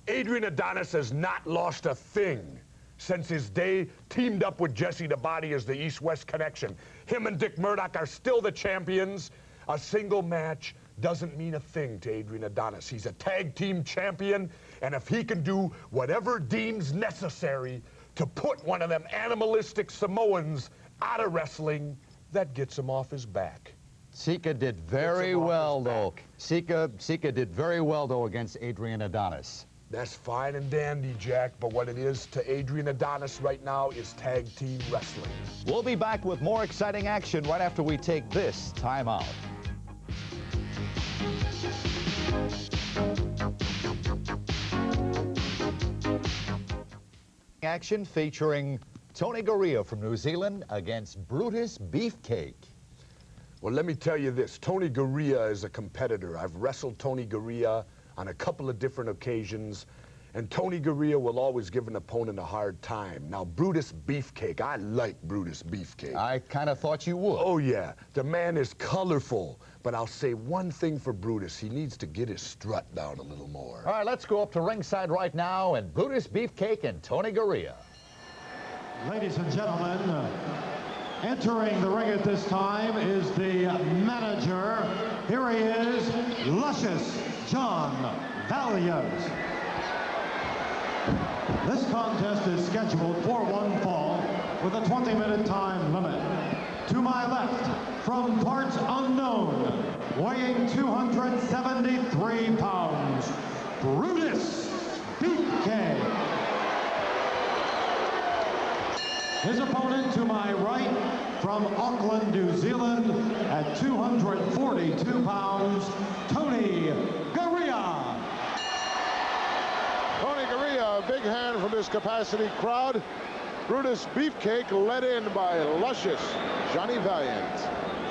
Adrian Adonis has not lost a thing since his day teamed up with Jesse the Body as the East-West connection. Him and Dick Murdoch are still the champions. A single match doesn't mean a thing to Adrian Adonis. He's a tag team champion, and if he can do whatever deems necessary to put one of them animalistic Samoans out of wrestling, that gets him off his back. Sika did very well, though. Sika did very well, though, against Adrian Adonis. That's fine and dandy, Jack, but what it is to Adrian Adonis right now is tag team wrestling. We'll be back with more exciting action right after we take this time out. Action featuring Tony Garea from New Zealand against Brutus Beefcake. Well, let me tell you this. Tony Garea is a competitor. I've wrestled Tony Garea on a couple of different occasions, and Tony Garea will always give an opponent a hard time. Now, Brutus Beefcake, I like Brutus Beefcake. I kind of thought you would. Oh, yeah. The man is colorful, but I'll say one thing for Brutus. He needs to get his strut down a little more. All right, let's go up to ringside right now, and Brutus Beefcake and Tony Garea. Ladies and gentlemen, entering the ring at this time is the manager. Here he is, Luscious John Valiant. This contest is scheduled for one fall with a 20-minute time limit. To my left, from parts unknown, weighing 273 pounds, Brutus Beefcake. His opponent to my right, from Auckland, New Zealand, at 242 pounds, Tony Garea. Tony Garea, a big hand from this capacity crowd. Brutus Beefcake led in by luscious Johnny Valiant.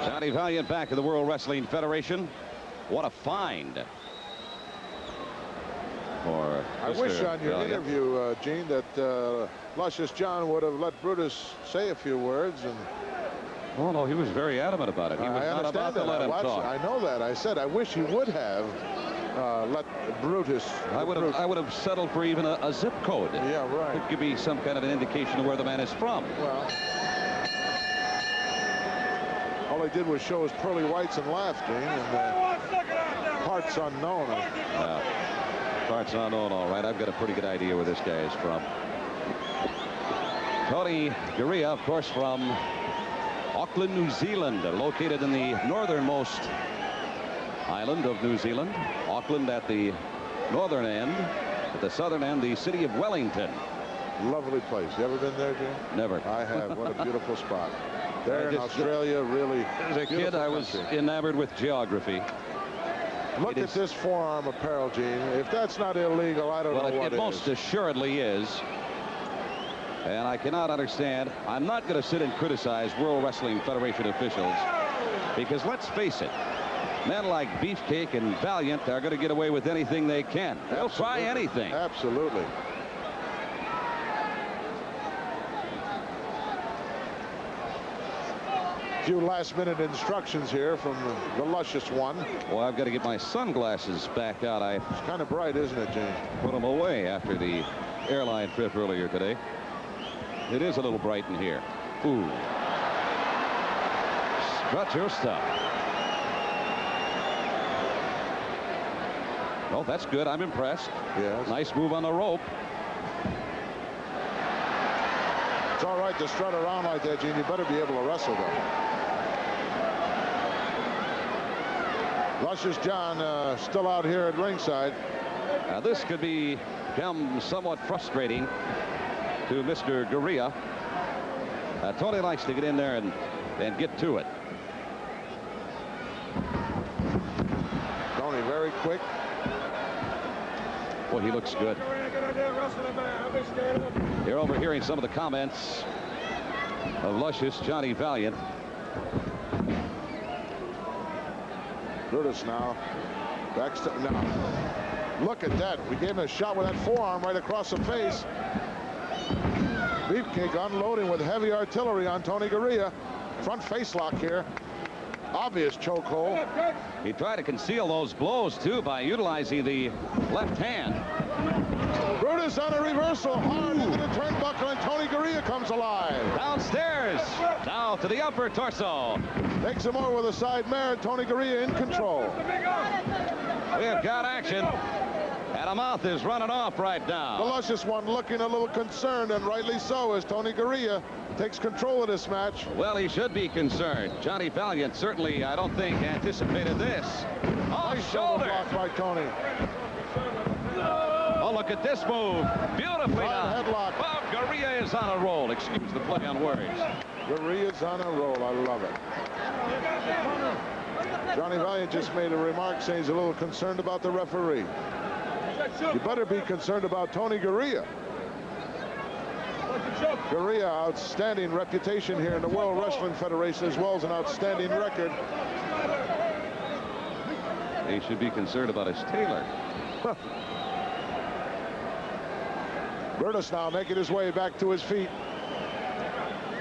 Johnny Valiant back to the World Wrestling Federation. What a find. I wish on your interview, Gene, that luscious John would have let Brutus say a few words. And oh, no, he was very adamant about it. He was not about to let him talk. I know that. I said I wish he would have let Brutus. I would have settled for even a zip code. Yeah, right. It could be some kind of an indication of where the man is from. Well, all he did was show his pearly whites and laugh, Gene, and parts unknown. Parts unknown, all right. I've got a pretty good idea where this guy is from. Tony Garea, of course, from Auckland, New Zealand, located in the northernmost island of New Zealand. Auckland at the northern end, at the southern end, the city of Wellington. Lovely place. You ever been there, Jim? Never. I have. What a beautiful spot. There in Australia, really. As a kid, I was enamored with geography. Look at this forearm apparel, Gene. If that's not illegal, I don't know what is. Well, it most assuredly is. And I cannot understand. I'm not going to sit and criticize World Wrestling Federation officials, because let's face it, men like Beefcake and Valiant are going to get away with anything they can. They'll try anything. Absolutely. A few last-minute instructions here from the luscious one. Well, I've got to get my sunglasses back out. It's kind of bright, isn't it, James? Put them away after the airline trip earlier today. It is a little bright in here. Ooh. Strut your stuff. Oh, that's good. I'm impressed. Yes. Nice move on the rope. It's all right to strut around like that, Gene. You better be able to wrestle, though. Luscious John still out here at ringside. This could become somewhat frustrating to Mr. Garea. Tony likes to get in there and get to it. Tony very quick. Boy, he looks good. You're overhearing some of the comments of luscious Johnny Valiant. Brutus now. Backstep now. Look at that. We gave him a shot with that forearm right across the face. Beefcake unloading with heavy artillery on Tony Garea. Front face lock here. Obvious chokehold. He tried to conceal those blows, too, by utilizing the left hand. Brutus on a reversal. Hard into the turnbuckle, and Tony Garea comes alive. Downstairs. Now to the upper torso. Takes him over with a side mare. Tony Garea in control. We have got action. And a mouth is running off right now. The luscious one looking a little concerned, and rightly so, as Tony Garea takes control of this match. Well, he should be concerned. Johnny Valiant certainly, I don't think, anticipated this. Oh, nice shoulder block by Tony. Oh, look at this move. Beautifully done. Headlock. Oh, Garea is on a roll. Excuse the play on words. Garea's on a roll. I love it. Johnny Valiant just made a remark saying he's a little concerned about the referee. You better be concerned about Tony Garea. Garea, outstanding reputation here in the World Wrestling Federation, as well as an outstanding record. He should be concerned about his tailor. Brutus now making his way back to his feet.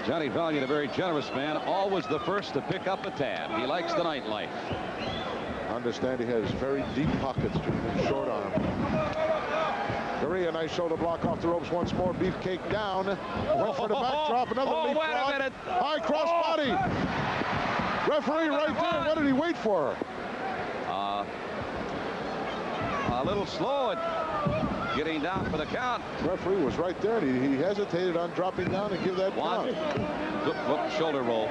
Johnny Valiant, a very generous man, always the first to pick up a tab. He likes the nightlife. Understand he has very deep pockets to his short arm. Garea, nice shoulder block off the ropes once more. Beefcake down. Went for the backdrop. Another leap wait a minute. High cross body. Referee right there. What did he wait for? A little slow at getting down for the count. Referee was right there. He hesitated on dropping down to give that count. Shoulder roll.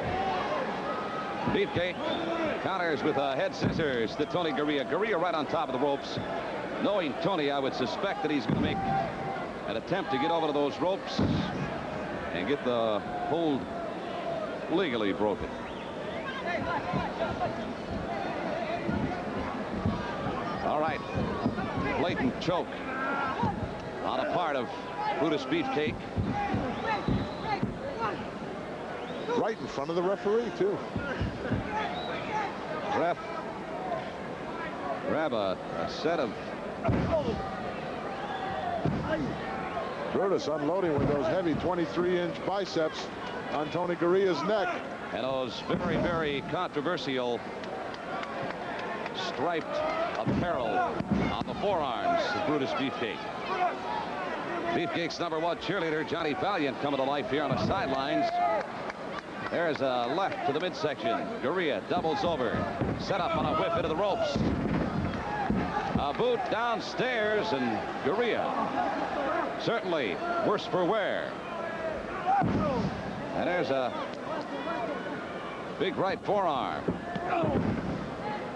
Beefcake counters with head scissors to Tony Gurria. Gurria right on top of the ropes. Knowing Tony, I would suspect that he's going to make an attempt to get over to those ropes and get the hold legally broken. All right. Blatant choke on a part of Brutus Beefcake. Right in front of the referee, too. Ref grab a set of... Brutus unloading with those heavy 23-inch biceps on Tony Gurria's neck. And those very, very controversial striped apparel on the forearms of Brutus Beefcake. Beefcake's #1 cheerleader, Johnny Valiant, coming to life here on the sidelines. There's a left to the midsection. Gurria doubles over. Set up on a whip into the ropes. A boot downstairs, and Gurria certainly worse for wear. And there's a big right forearm.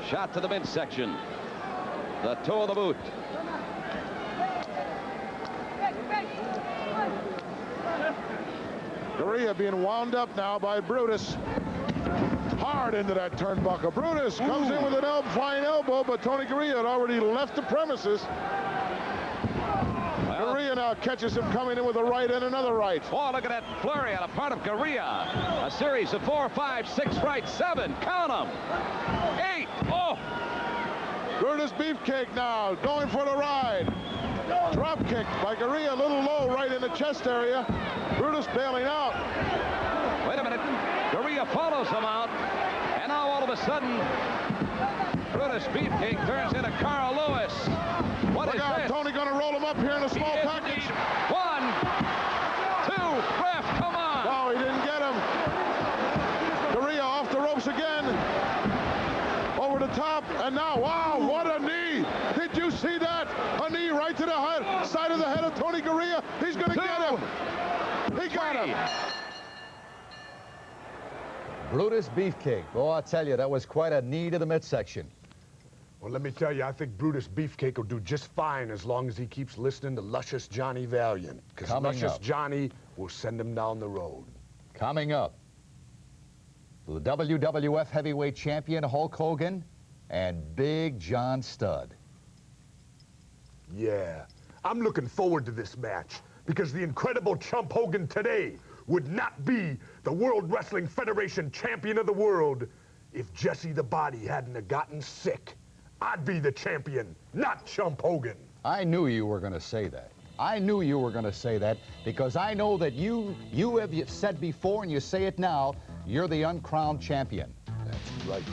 Shot to the midsection. The toe of the boot. Gurria being wound up now by Brutus. Hard into that turnbuckle. Brutus comes in with an flying elbow, but Tony Gurria had already left the premises. Well, Gurria now catches him coming in with a right and another right. Oh, look at that flurry on a part of Gurria. A series of 4, 5, 6 right, 7. Count them. 8. Oh! Brutus Beefcake now going for the ride. Drop kick by Gurria, a little low right in the chest area. Brutus bailing out. Wait a minute. Gurria follows him out. And now all of a sudden, Brutus Beefcake turns into Carl Lewis. What is this? Tony going to roll him up here in a small package. 1, 2, ref, come on. No, he didn't get him. Gurria off the ropes again. Over the top, and now, wow, what a knee. Did you see that? A knee right to the side of the head of Tony Gurria. He's going to get him. He got him. Brutus Beefcake. Oh, I'll tell you, that was quite a knee to the midsection. Well, let me tell you, I think Brutus Beefcake will do just fine as long as he keeps listening to Luscious Johnny Valiant. Because Luscious Johnny will send him down the road. Coming up, the WWF heavyweight champion Hulk Hogan and Big John Studd. Yeah, I'm looking forward to this match because the incredible Chump Hogan today would not be the World Wrestling Federation champion of the world if Jesse the Body hadn't have gotten sick. I'd be the champion, not Chump Hogan. I knew you were going to say that. I knew you were going to say that because I know that you have said before and you say it now, you're the uncrowned champion. That's right.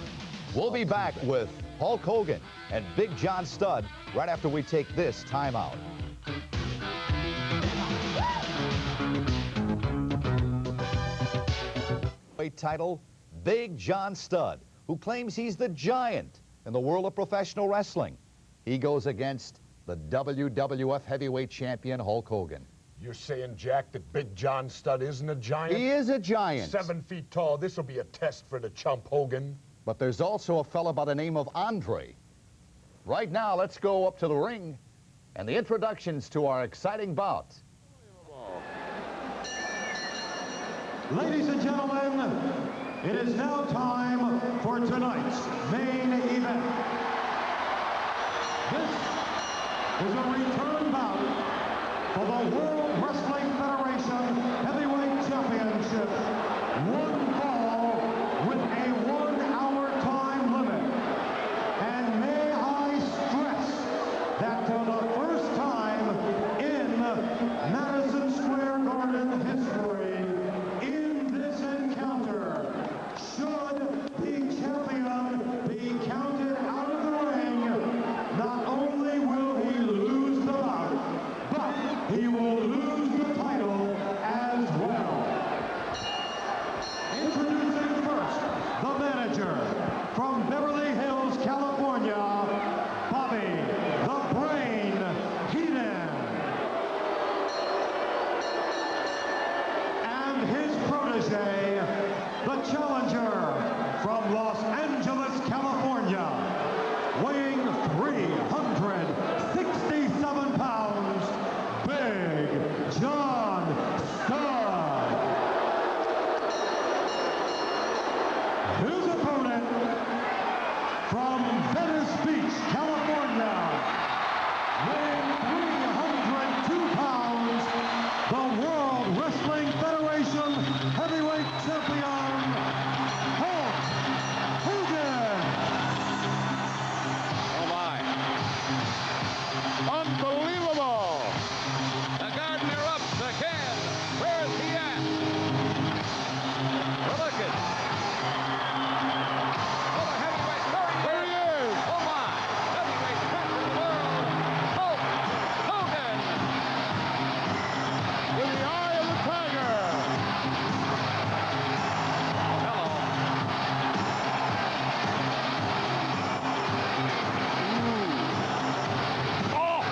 We'll be back with Hulk Hogan and Big John Studd right after we take this timeout. Title, Big John Studd, who claims he's the giant in the world of professional wrestling. He goes against the WWF heavyweight champion Hulk Hogan. You're saying, Jack, that Big John Studd isn't a giant? He is a giant. 7 feet tall. This will be a test for the Chump Hogan. But there's also a fella by the name of Andre. Right now, let's go up to the ring and the introductions to our exciting bout. Ladies and gentlemen, it is now time for tonight's main event. This is a return bout for the World Wrestling Federation Heavyweight Championship. One fall with a 1-hour time limit. And may I stress that for the first time in Madison Square Garden history, in this encounter, should the champion be counted out of the ring, not only will he lose the bout, but he will lose the title as well. Introducing first, the manager from Beverly Hills, California, Bobby the Brain Heenan. And his protege, the challenger from Los Angeles, California, weighing 367 pounds, Big John Studd. His opponent from Venice Beach, California, weighing 302 pounds, the World Wrestling Federation Heavyweight Champion, Hulk Hogan. Oh, my. Unbelievable. The Gardner up again. Where's he at? Well, look at. Oh, the heavyweight. There he is. Oh, my. Heavyweight champion of the world. Hulk Hogan. In the eye of the tiger. Hello. Oh.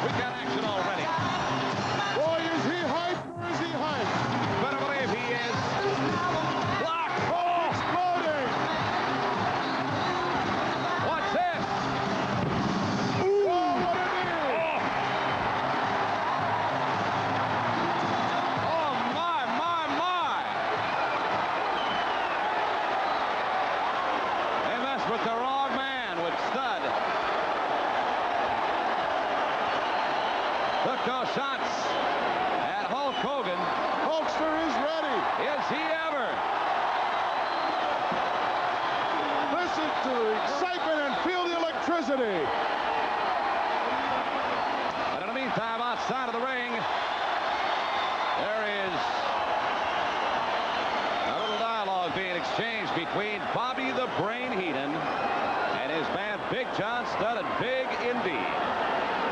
We've got action already. Boy, is he hyped or is he hyped? Better believe he is. Block. Oh. Exploding. What's this? Ooh. Oh, what a knee. Oh, my. They messed with the wrong man with Studd. Took those shots at Hulk Hogan. Hulkster is ready. Is he ever? Listen to the excitement and feel the electricity. But in the meantime, outside of the ring, there is a little dialogue being exchanged between Bobby the Brain Heenan and his man Big John Studd, and big indeed.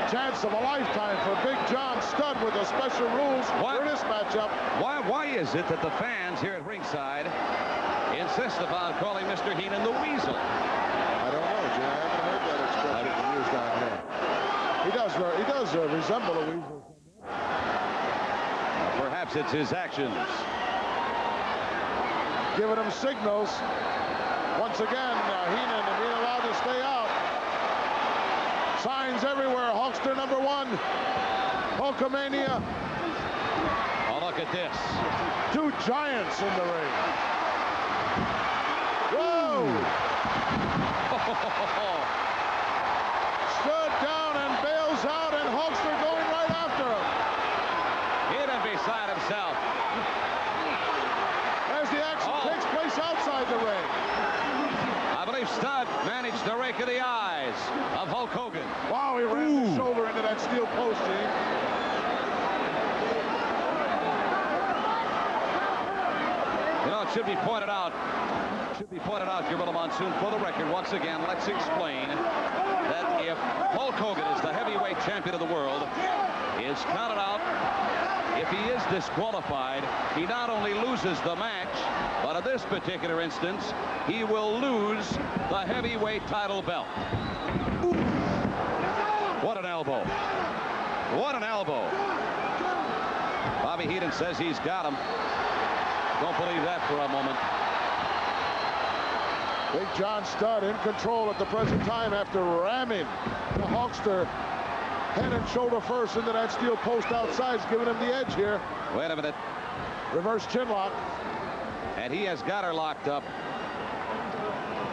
Chance of a lifetime for Big John Studd with the special rules for this matchup. Why is it that the fans here at ringside insist upon calling Mr. Heenan the Weasel? I don't know, Jim. I haven't heard that expression used down here. He does resemble a weasel. Perhaps it's his actions. Giving him signals. Once again, Heenan being allowed to stay out. Signs everywhere. Hulkster #1. Hulkamania. Oh, look at this. Two giants in the ring. Whoa! Stood down and bails out, and Hulkster going right after him. Heenan beside himself. As the action takes place outside the ring. I believe Studd managed to rake in the eyes of Hulk Hogan. Wow, he ran his shoulder into that steel post, Gene. You know, it should be pointed out, Gorilla Monsoon, for the record, once again, let's explain that if Hulk Hogan is the heavyweight champion of the world, is counted out, if he is disqualified, he not only loses the match, but in this particular instance, he will lose the heavyweight title belt. What an elbow. What an elbow. Bobby Heenan says he's got him. Don't believe that for a moment. Big John Studd in control at the present time after ramming the Hulkster head and shoulder first into that steel post outside, giving him the edge here. Wait a minute. Reverse chin lock. And he has got her locked up.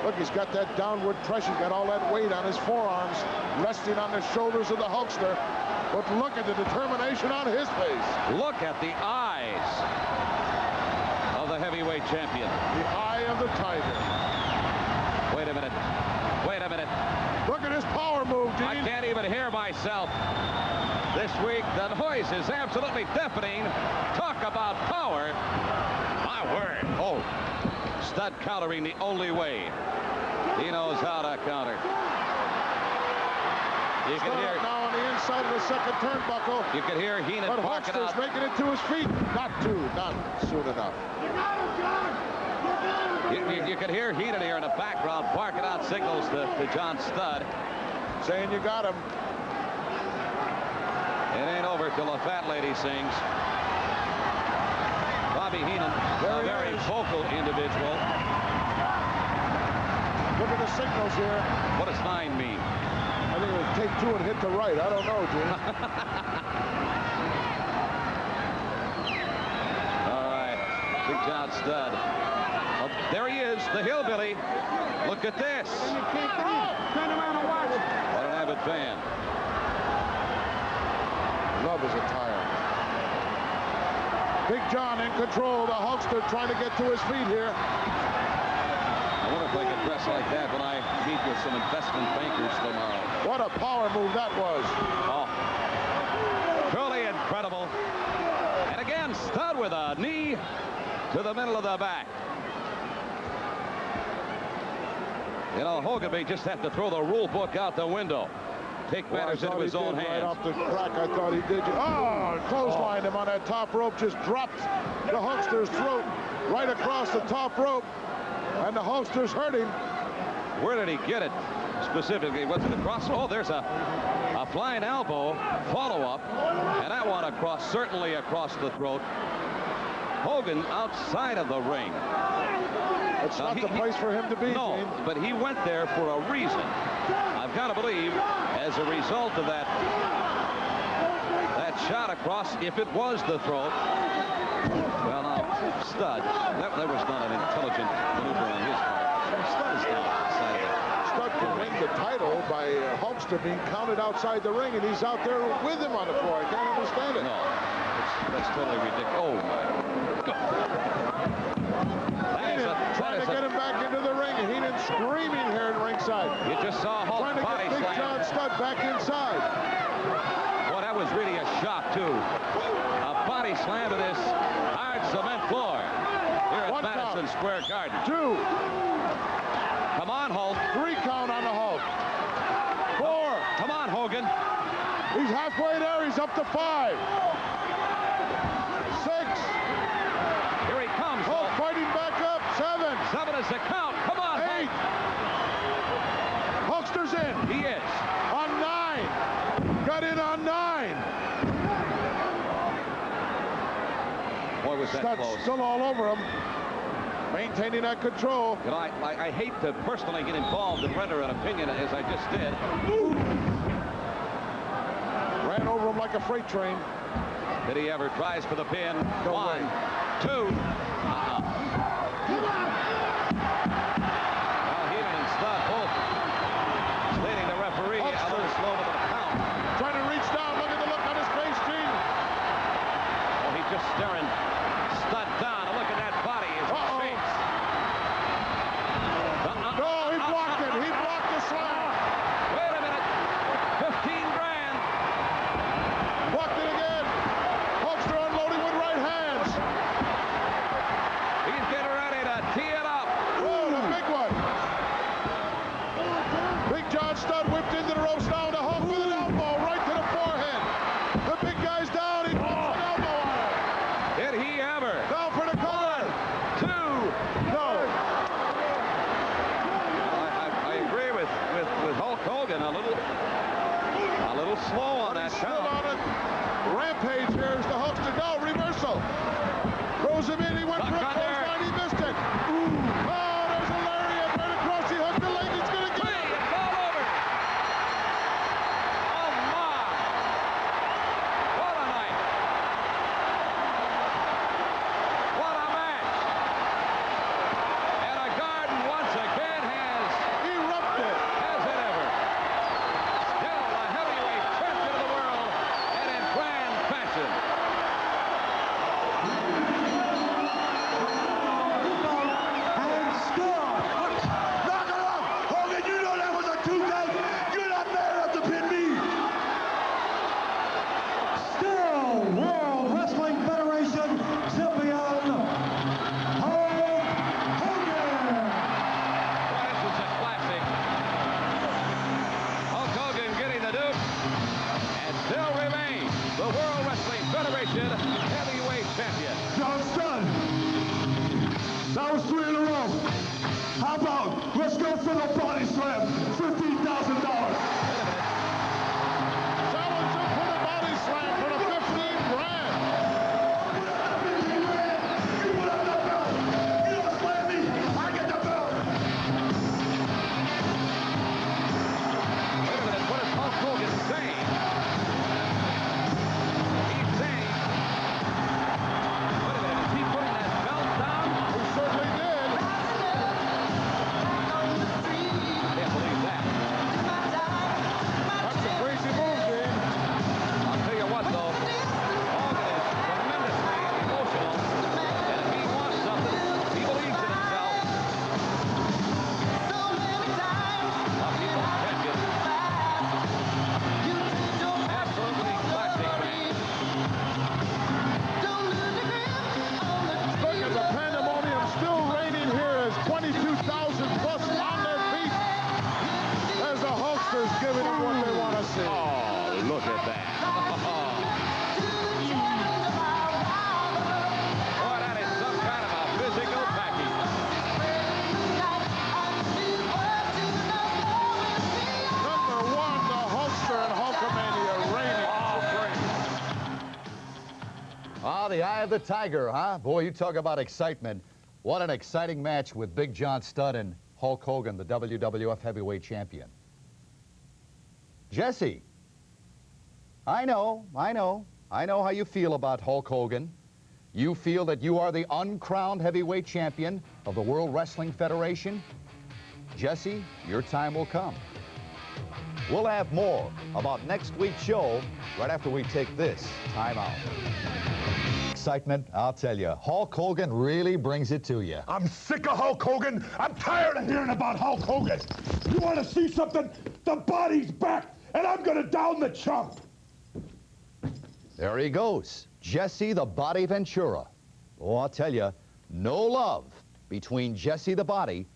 Look, he's got that downward pressure, got all that weight on his forearms, resting on the shoulders of the Hulkster. But look at the determination on his face. Look at the eyes of the heavyweight champion. The eye of the tiger. Wait a minute. Wait a minute. Look at his power move, Gene. I can't even hear myself. This week, the noise is absolutely deafening. Talk about power. My word. Oh, Studd countering the only way. He knows how to counter. You can hear now on the inside of the second turnbuckle. You can hear Heenan but barking Hulkster's out. making it to his feet. Not soon enough. You can hear Heenan here in the background barking out signals to John Studd. Saying you got him. It ain't over till the fat lady sings. Bobby Heenan, a very vocal individual. Look at the signals here. What does 9 mean? I think it'll take 2 and hit the right. I don't know, Jim. All right, Big John Studd. Oh, there he is, the hillbilly. Look at this. Turn around and watch. What an avid fan. Love his attire. Big John in control. The Hulkster trying to get to his feet here. I wonder if I could dress like that when I meet with some investment bankers tomorrow. What a power move that was. Oh, truly incredible. And again, Studd with a knee to the middle of the back. You know, Hogan may just have to throw the rule book out the window. Take matters into his own hands. Right off the crack, I thought he did. Oh, clotheslined him on that top rope. Just dropped the Hulkster's throat right across the top rope. And the Hulkster's hurt him. Where did he get it specifically? Was it across? Oh, there's a flying elbow follow-up. And that one across, certainly across the throat. Hogan outside of the ring. It's not the place for him to be. No, Gene. but he went there for a reason. I've got to believe, as a result of that shot across, if it was the throat. Well, now, Studd, that was not an intelligent maneuver on his part. Studd is down outside of it. Studd can win the title by Hulkster being counted outside the ring, and he's out there with him on the floor. I can't understand it. No, that's totally ridiculous. Oh, my God. Trying to get him back into the ring, and Heenan screaming here at ringside. You just saw Hulk trying to body get Big slam. John Studd back inside. Boy, that was really a shock, too. A body slam to this hard cement floor here at Madison Square Garden. 2. Come on, Hulk. 3 count on the Hulk. 4. Come on, Hogan. He's halfway there. He's up to 5. 6. Here he comes. Hulk fighting back up. 7. 7 is the count. Come on, 8. Hulkster's in. He is. On 9. Got in on 9. Boy, was that Studd's close. still all over him. Maintaining that control. You know, I hate to personally get involved and render an opinion as I just did. Ran over him like a freight train. Did he ever? Tries for the pin. No 1, way. 2. Well, Heenan and Studd both leading the referee a little slow to the count. Trying to reach down. Look at the look on his face, Gene. Oh, he's just staring Studd down. And look at that body. His face. No, he blocked it. He blocked the slam. Wait a minute. 15 grand. Blocked it again. Hulkster unloading with right hands. He's getting ready to tee it up. Oh, the big one. Big John Studd whipped into the ropes down to Hulk with an elbow right to the forehead. The big guy's down. He drops an elbow on him. Did he ever? Down for the cover. 2. No. I agree with Hulk Hogan. A little slow on that Still count. on it. Rampage here is the Hulkster. No, reversal. Throws him in. He went for a clothesline. He missed it. Oh, there's a lariat right across. He hooked the leg. He's going to get it. It's all over. Oh, my. What a night. What a match. And a Garden once again has Erupted. it ever. Still the heavyweight champion of the world and in grand fashion. Knock it off! Hogan, you know that was a 2 count. You're not man enough to pin me. Still World Wrestling Federation champion, Hulk Hogan. This is a classic. Hulk Hogan getting the Duke and still remains the World Wrestling Federation heavyweight champion. John Studd. That was 3 in a row. How about let's go for the body slam? $15,000. Wait a minute. Eye of the Tiger, huh? Boy, you talk about excitement. What an exciting match with Big John Studd and Hulk Hogan, the WWF heavyweight champion. Jesse, I know how you feel about Hulk Hogan. You feel that you are the uncrowned heavyweight champion of the World Wrestling Federation. Jesse, your time will come. We'll have more about next week's show right after we take this time out. Excitement, I'll tell you. Hulk Hogan really brings it to you. I'm sick of Hulk Hogan. I'm tired of hearing about Hulk Hogan. You want to see something? The Body's back, and I'm going to down the chump. There he goes, Jesse the Body Ventura. Oh, I'll tell you, no love between Jesse the Body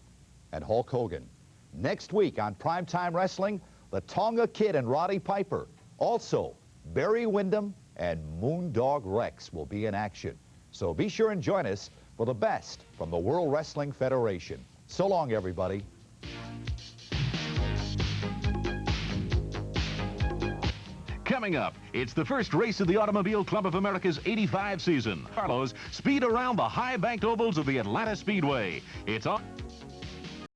and Hulk Hogan. Next week on Primetime Wrestling, the Tonga Kid and Roddy Piper. Also, Barry Windham and Moondog Rex will be in action. So be sure and join us for the best from the World Wrestling Federation. So long, everybody. Coming up, it's the first race of the Automobile Club of America's '85 season. Carlos, speed around the high-banked ovals of the Atlanta Speedway. It's on.